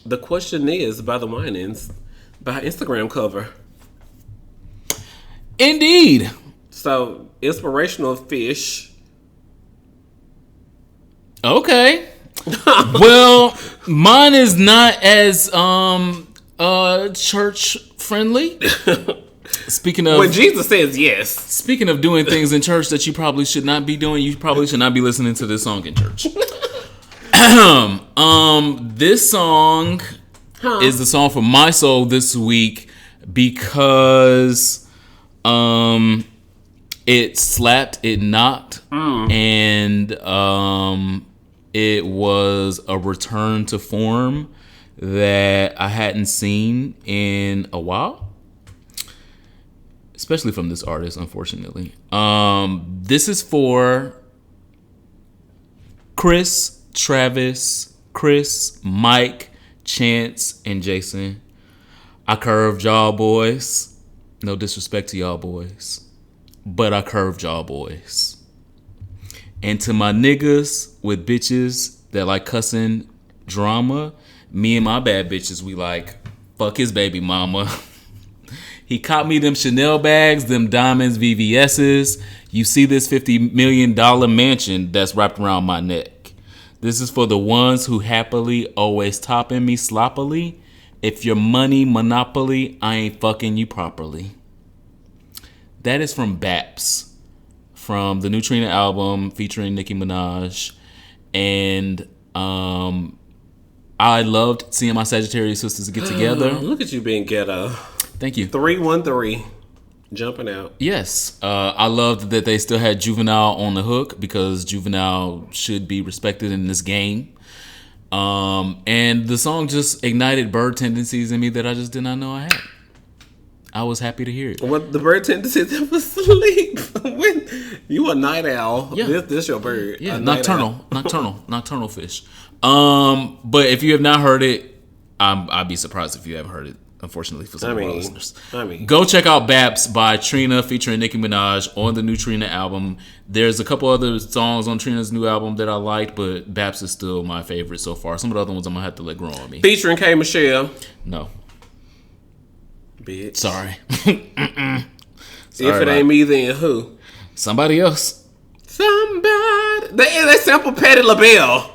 B: The Question Is by the Winans, by Instagram cover.
A: Indeed.
B: So, inspirational fish.
A: Okay. Well, mine is not as church friendly. Speaking of,
B: when Jesus says yes.
A: Speaking of doing things in church that you probably should not be doing, you probably should not be listening to this song in church. This song is the song for my soul this week because it slapped, it knocked, and it was a return to form that I hadn't seen in a while, especially from this artist, unfortunately. This is for Chris, Travis, Chris, Mike, Chance, and Jason. I curved y'all boys. No disrespect to y'all boys, but I curved y'all boys. And to my niggas with bitches that like cussing drama, me and my bad bitches, we like, fuck his baby mama. He caught me them Chanel bags, them diamonds, VVS's. You see this $50 million mansion that's wrapped around my neck. This is for the ones who happily always topping me sloppily. If your money monopoly, I ain't fucking you properly. That is from Baps, from the new Trina album featuring Nicki Minaj. And I loved seeing my Sagittarius sisters get together.
B: Look at you being ghetto.
A: Thank you.
B: 313. Jumping out.
A: Yes. I loved that they still had Juvenile on the hook because Juvenile should be respected in this game. And the song just ignited bird tendencies in me that I just did not know I had. I was happy to hear it.
B: What the bird tendencies of sleep? When you a night owl? Yeah. This your bird?
A: Yeah, nocturnal fish. But if you have not heard it, I'd be surprised if you haven't heard it. Unfortunately for some of our listeners, go check out Baps by Trina featuring Nicki Minaj on the new Trina album. There's a couple other songs on Trina's new album that I liked, but Baps is still my favorite so far. Some of the other ones I'm gonna have to let grow on me.
B: Featuring K. Michelle.
A: No.
B: Bitch.
A: Sorry.
B: If it ain't me, then who?
A: Somebody else.
B: Somebody. They sample Patti LaBelle.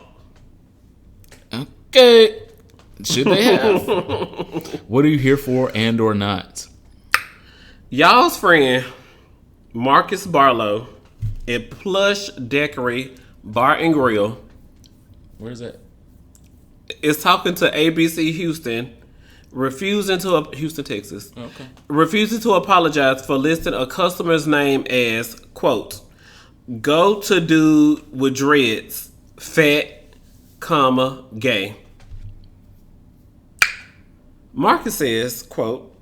A: Okay. Should they have? What are you here for and or not?
B: Y'all's friend, Marcus Barlow, at Plush Daiquiri Bar and Grill.
A: Where's that?
B: is talking to ABC Houston, Houston, Texas, refusing to apologize for listing a customer's name as, quote, go to dude with dreads, fat, comma, gay. Marcus says, quote,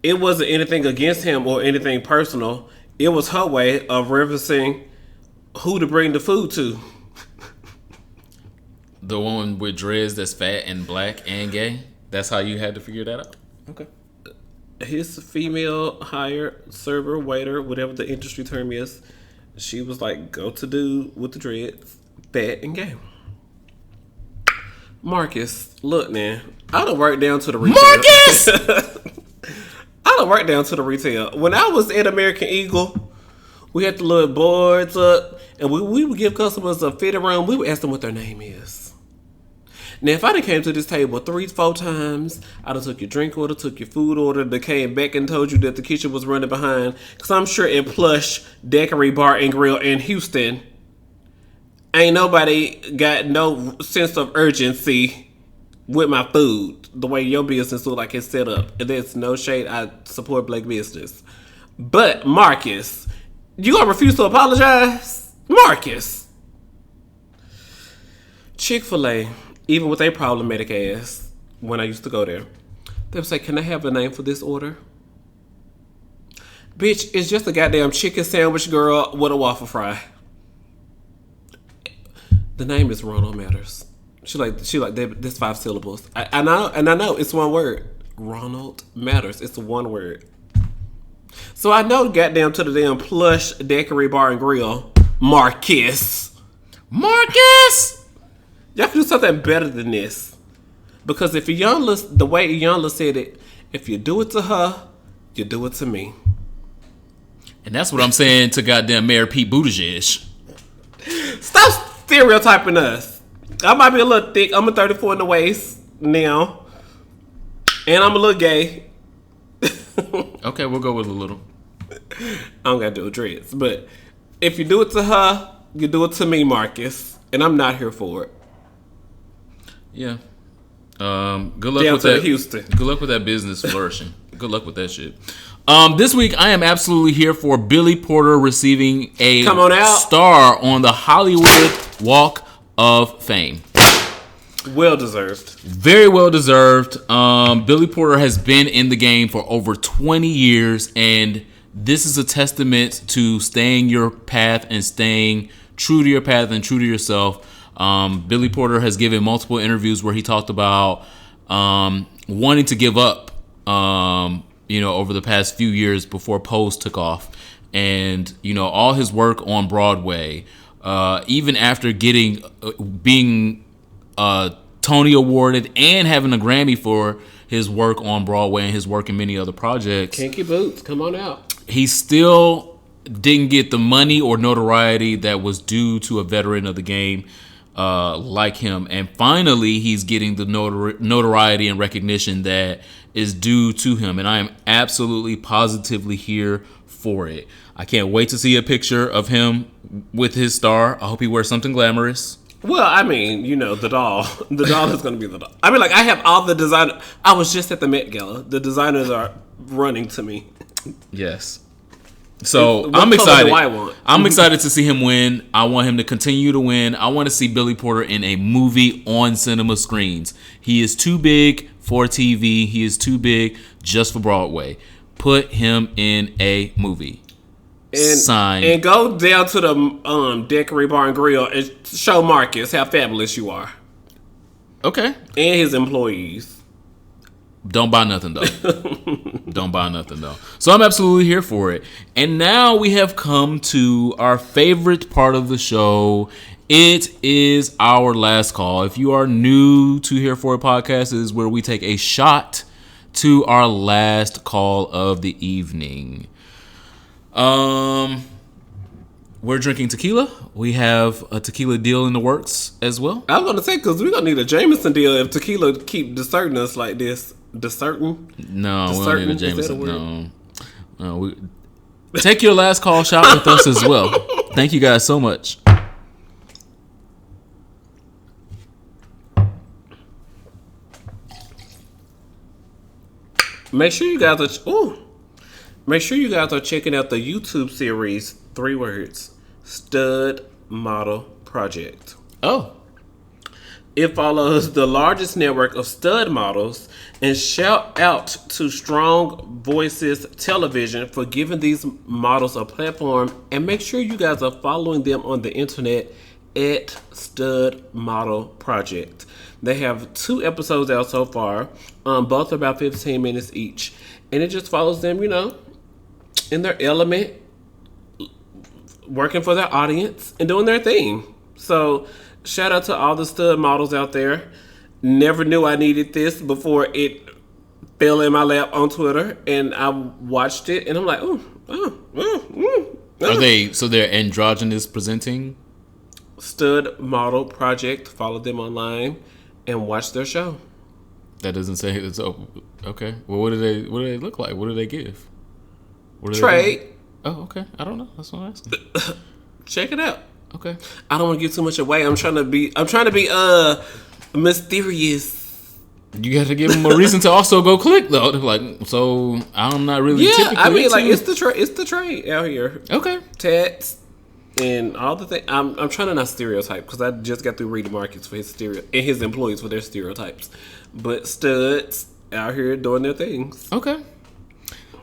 B: it wasn't anything against him or anything personal. It was her way of referencing who to bring the food to.
A: The one with dreads that's fat and black and gay? That's how you had to figure that out? Okay.
B: His female hired server, waiter, whatever the industry term is, she was like, go to dude with the dreads, fat and gay. Marcus, look, man, I done worked down to the retail.
A: Marcus!
B: I done worked down to the retail. When I was at American Eagle, we had the little boards up, and we would give customers a fitting room. We would ask them what their name is. Now, if I done came to this table 3-4 times, I done took your drink order, took your food order, they came back and told you that the kitchen was running behind. Because I'm sure in Plush, Daiquiri Bar and Grill in Houston, ain't nobody got no sense of urgency with my food the way your business look like it's set up. And there's no shade. I support black business. But, Marcus, you gonna refuse to apologize? Marcus. Chick-fil-A, even with a problematic ass, when I used to go there, they would say, can I have a name for this order? Bitch, it's just a goddamn chicken sandwich, girl, with a waffle fry. The name is Ronald Matters. She like this 5 syllables. I know it's one word. Ronald Matters. It's one word. So I know goddamn to the damn Plush Daiquiri Bar and Grill, Marcus. Y'all can do something better than this. Because if the way Iyanla said it, if you do it to her, you do it to me.
A: And that's what I'm saying to goddamn Mayor Pete Buttigieg.
B: Stop stereotyping us. I might be a little thick. I'm a 34 in the waist now. And I'm a little gay.
A: Okay, we'll go with a little.
B: I don't gotta do dreads. But if you do it to her, you do it to me, Marcus. And I'm not here for it.
A: Yeah. Good luck
B: Down
A: with
B: to
A: that.
B: Houston.
A: Good luck with that business flourishing. Good luck with that shit. This week I am absolutely here for Billy Porter receiving a star on the Hollywood Walk of Fame.
B: Well deserved.
A: Very well deserved. Billy Porter has been in the game for over 20 years, and this is a testament to staying your path and staying true to your path and true to yourself. Billy Porter has given multiple interviews where he talked about wanting to give up, over the past few years before Pose took off. And, all his work on Broadway, even after being Tony awarded and having a Grammy for his work on Broadway and his work in many other projects.
B: Kinky Boots, come on out.
A: He still didn't get the money or notoriety that was due to a veteran of the game like him. And finally, he's getting the notoriety and recognition that is due to him. And I am absolutely positively here for it. I can't wait to see a picture of him with his star. I hope he wears something glamorous.
B: Well, I mean, the doll. The doll is going to be the doll. I mean, I have all the design. I was just at the Met Gala. The designers are running to me.
A: Yes. So I'm excited. I'm excited to see him win. I want him to continue to win. I want to see Billy Porter in a movie on cinema screens. He is too big for TV. He is too big just for Broadway. Put him in a movie.
B: And go down to the Daiquiri Bar and Grill and show Marcus how fabulous you are.
A: Okay.
B: And his employees.
A: Don't buy nothing, though. Don't buy nothing, though. So I'm absolutely here for it. And now we have come to our favorite part of the show. It is our last call. If you are new to Here For It podcast, it is where we take a shot to our last call of the evening. We're drinking tequila. We have a tequila deal in the works as well.
B: I was going to say, because we're going to need a Jameson deal if tequila keep deserting us like this. Deserting?
A: No, we don't need a Jameson. No. Take your last call shot with us as well. Thank you guys so much.
B: Make sure you guys are. Make sure you guys are checking out the YouTube series. 3 words: Stud Model Project.
A: Oh,
B: It follows the largest network of stud models, and shout out to Strong Voices Television for giving these models a platform. And make sure you guys are following them on the internet at Stud Model Project. They have 2 episodes out so far. Both are about 15 minutes each. And it just follows them, in their element, working for their audience and doing their thing. So shout out to all the stud models out there. Never knew I needed this before it fell in my lap on Twitter, and I watched it, and I'm like,
A: are they? So they're androgynous presenting.
B: Stud Model Project. Follow them online and watch their show.
A: That doesn't say it's okay. Well, what do they look like? What do they give? What do
B: Trade.
A: They do? Oh, okay. I don't know. That's what I'm asking.
B: Check it out.
A: Okay.
B: I don't want to give too much away. I'm trying to be mysterious.
A: You got to give them a reason to also go click though. They're like, so I'm not really.
B: Yeah, I mean, like
A: into...
B: it's the trade out here.
A: Okay.
B: Tats and all the things. I'm trying to not stereotype because I just got through reading markets for his employees for their stereotypes, but studs out here doing their things.
A: Okay.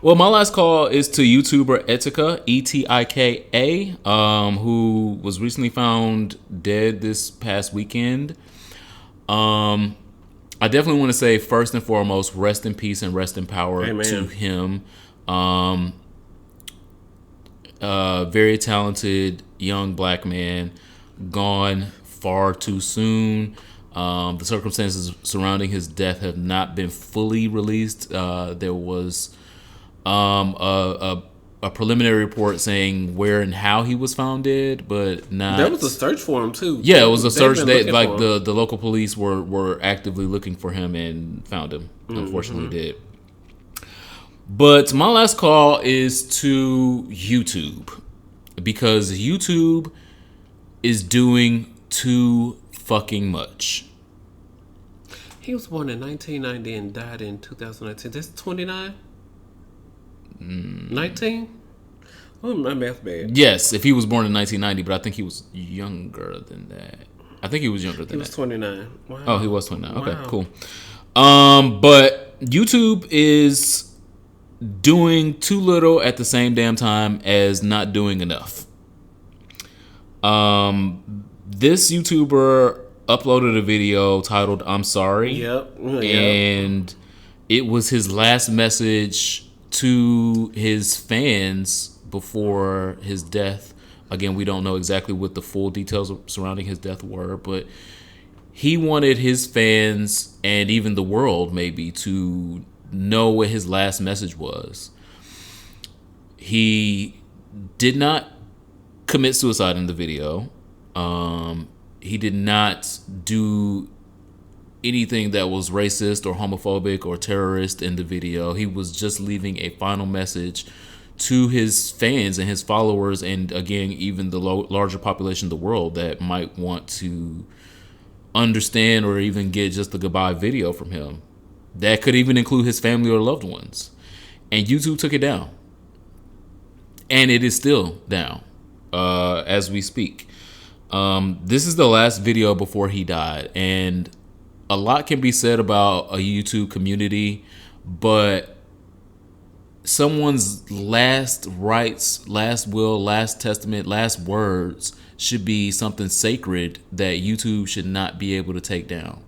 A: Well, my last call is to YouTuber Etika, Etika, who was recently found dead this past weekend. I definitely want to say, first and foremost, rest in peace and rest in power to him. Very talented young black man, gone far too soon. The circumstances surrounding his death have not been fully released. There was a preliminary report saying where and how he was found dead, but not.
B: There was a search for him too.
A: Yeah, it was a search that like the local police were actively looking for him and found him. Unfortunately, did. But my last call is to YouTube, because YouTube is doing too fucking much.
B: He was born in 1990 and died in 2019. That's 29. 19? Oh, my math bad.
A: Yes, if he was born in 1990, but I think he was younger than that. I think he was younger than that.
B: He was 29. Wow.
A: Oh, he was 29. Okay,
B: Wow.
A: cool. But YouTube is doing too little at the same damn time as not doing enough. This YouTuber uploaded a video titled "I'm Sorry."
B: Yep.
A: And it was his last message to his fans before his death. Again, we don't know exactly what the full details surrounding his death were, but he wanted his fans and even the world maybe to know what his last message was. He did not commit suicide in the video. He did not do anything that was racist or homophobic or terrorist in the video. He was just leaving a final message to his fans and his followers, and again, even the larger population of the world that might want to understand or even get just a goodbye video from him. That could even include his family or loved ones. And YouTube took it down. And it is still down as we speak. This is the last video before he died. And a lot can be said about a YouTube community, but someone's last rites, last will, last testament, last words should be something sacred that YouTube should not be able to take down.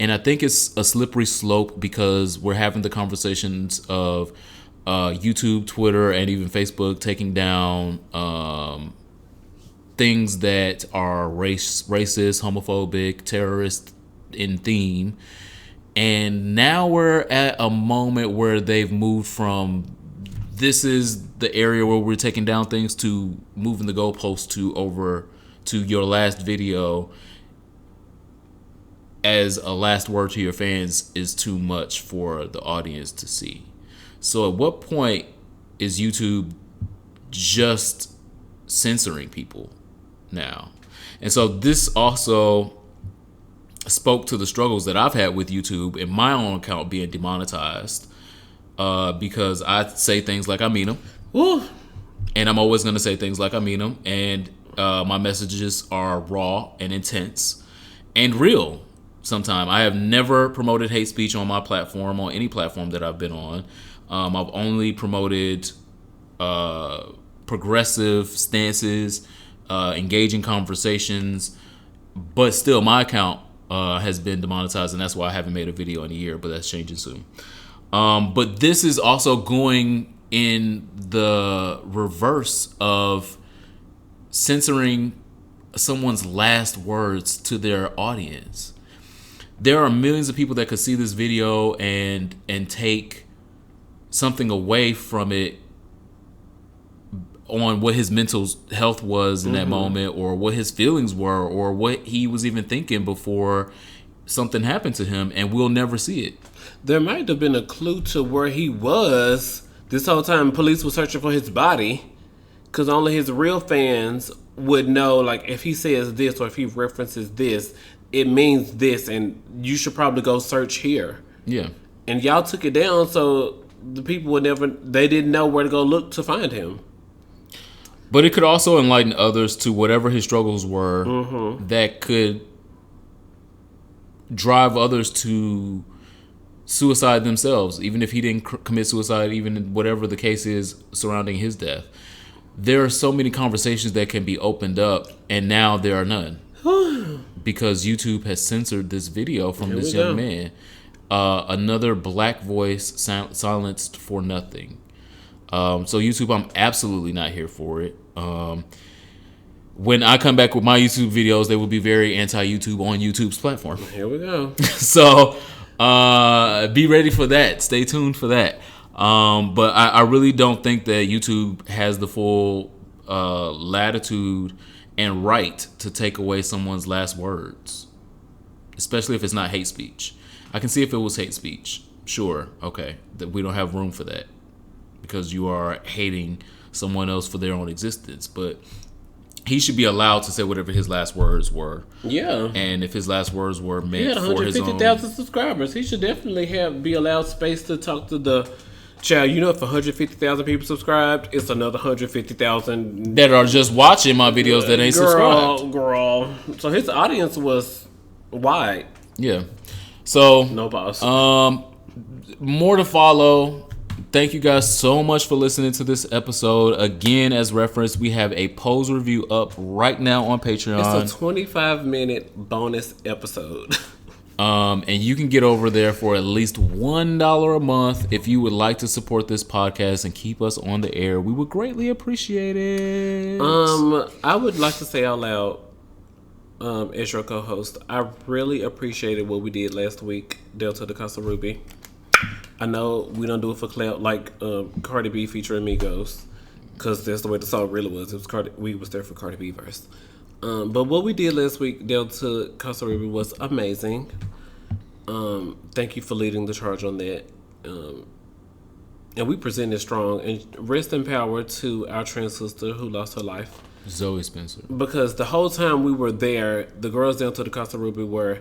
A: And I think it's a slippery slope because we're having the conversations of YouTube, Twitter, and even Facebook taking down things that are racist, homophobic, terrorist in theme. And now we're at a moment where they've moved from this is the area where we're taking down things to moving the goalpost to over to your last video as a last word to your fans is too much for the audience to see. So at what point is YouTube just censoring people now? And so this also spoke to the struggles that I've had with YouTube and my own account being demonetized. because I say things like I mean them.
B: Woo.
A: And I'm always going to say things like I mean them. And my messages are raw and intense and real. Sometimes I have never promoted hate speech on my platform, on any platform that I've been on. I've only promoted progressive stances, engaging conversations. But still, my account has been demonetized, and that's why I haven't made a video in a year. But that's changing soon. But this is also going in the reverse of censoring someone's last words to their audience. There are millions of people that could see this video and take something away from it on what his mental health was in that moment, or what his feelings were, or what he was even thinking before something happened to him, and we'll never see it.
B: There might have been a clue to where he was this whole time. Police were searching for his body, because only his real fans would know, like, if he says this or if he references this, it means this, and you should probably go search here.
A: Yeah.
B: And y'all took it down, so the people they didn't know where to go look to find him.
A: But it could also enlighten others to whatever his struggles were that could drive others to suicide themselves, even if he didn't commit suicide, even whatever the case is surrounding his death. There are so many conversations that can be opened up, and now there are none. Because YouTube has censored this video from this young man. Another black voice silenced for nothing. So YouTube, I'm absolutely not here for it. When I come back with my YouTube videos, they will be very anti-YouTube on YouTube's platform.
B: Here we go.
A: So be ready for that. Stay tuned for that. But I really don't think that YouTube has the full latitude and right to take away someone's last words, especially if it's not hate speech. I can see if it was hate speech. Sure, okay, that we don't have room for that because you are hating someone else for their own existence. But he should be allowed to say whatever his last words were. Yeah. And if his last words were meant for his own... He had
B: 150,000 subscribers. He should definitely be allowed space to talk to the... Child, you know, if 150,000 people subscribed, it's another 150,000
A: that are just watching my videos that ain't subscribed.
B: Girl. So his audience was wide.
A: Yeah. So
B: no boss.
A: More to follow. Thank you guys so much for listening to this episode. Again, as reference, we have a Pose review up right now on Patreon.
B: It's a 25-minute bonus episode.
A: And you can get over there for at least $1 a month if you would like to support this podcast and keep us on the air. We would greatly appreciate it.
B: I would like to say out loud, as your co-host, I really appreciated what we did last week, Delta de Casa Ruby. I know we don't do it for clout like Cardi B featuring Migos, because that's the way the song really was. It was we was there for Cardi B verse. But what we did last week, Delta Casa Ruby, was amazing. Thank you for leading the charge on that. And we presented strong. And rest in power to our trans sister who lost her life,
A: Zoe Spencer. Because
B: the whole time we were there, the girls down to the Casa Ruby we're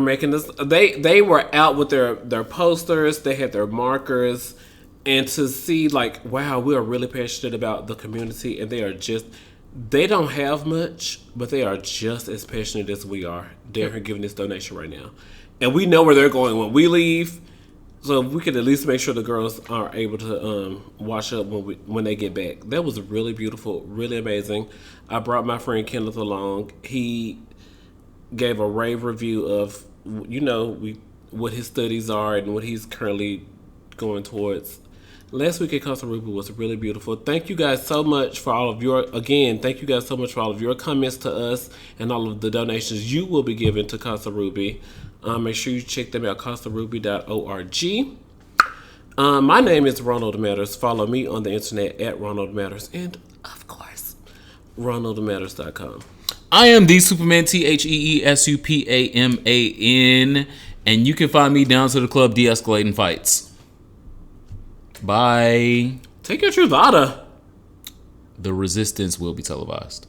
B: making this. They were out with their posters. They had their markers, and to see like, wow, we are really passionate about the community, and they don't have much, but they are just as passionate as we are. They're here giving this donation right now, and we know where they're going when we leave. So if we could at least make sure the girls are able to wash up when they get back. That was really beautiful, really amazing. I brought my friend Kenneth along. He gave a rave review of, what his studies are and what he's currently going towards. Last week at Casa Ruby was really beautiful. Thank you guys so much for all of your comments to us and all of the donations you will be giving to Casa Ruby. Make sure you check them out, casaruby.org. My name is Ronald Matters. Follow me on the internet at Ronald Matters. And, of course, ronaldmatters.com.
A: I am the Superman, TheSupaman, and you can find me down to the club de-escalating fights. Bye.
B: Take your Truvada.
A: The resistance will be televised.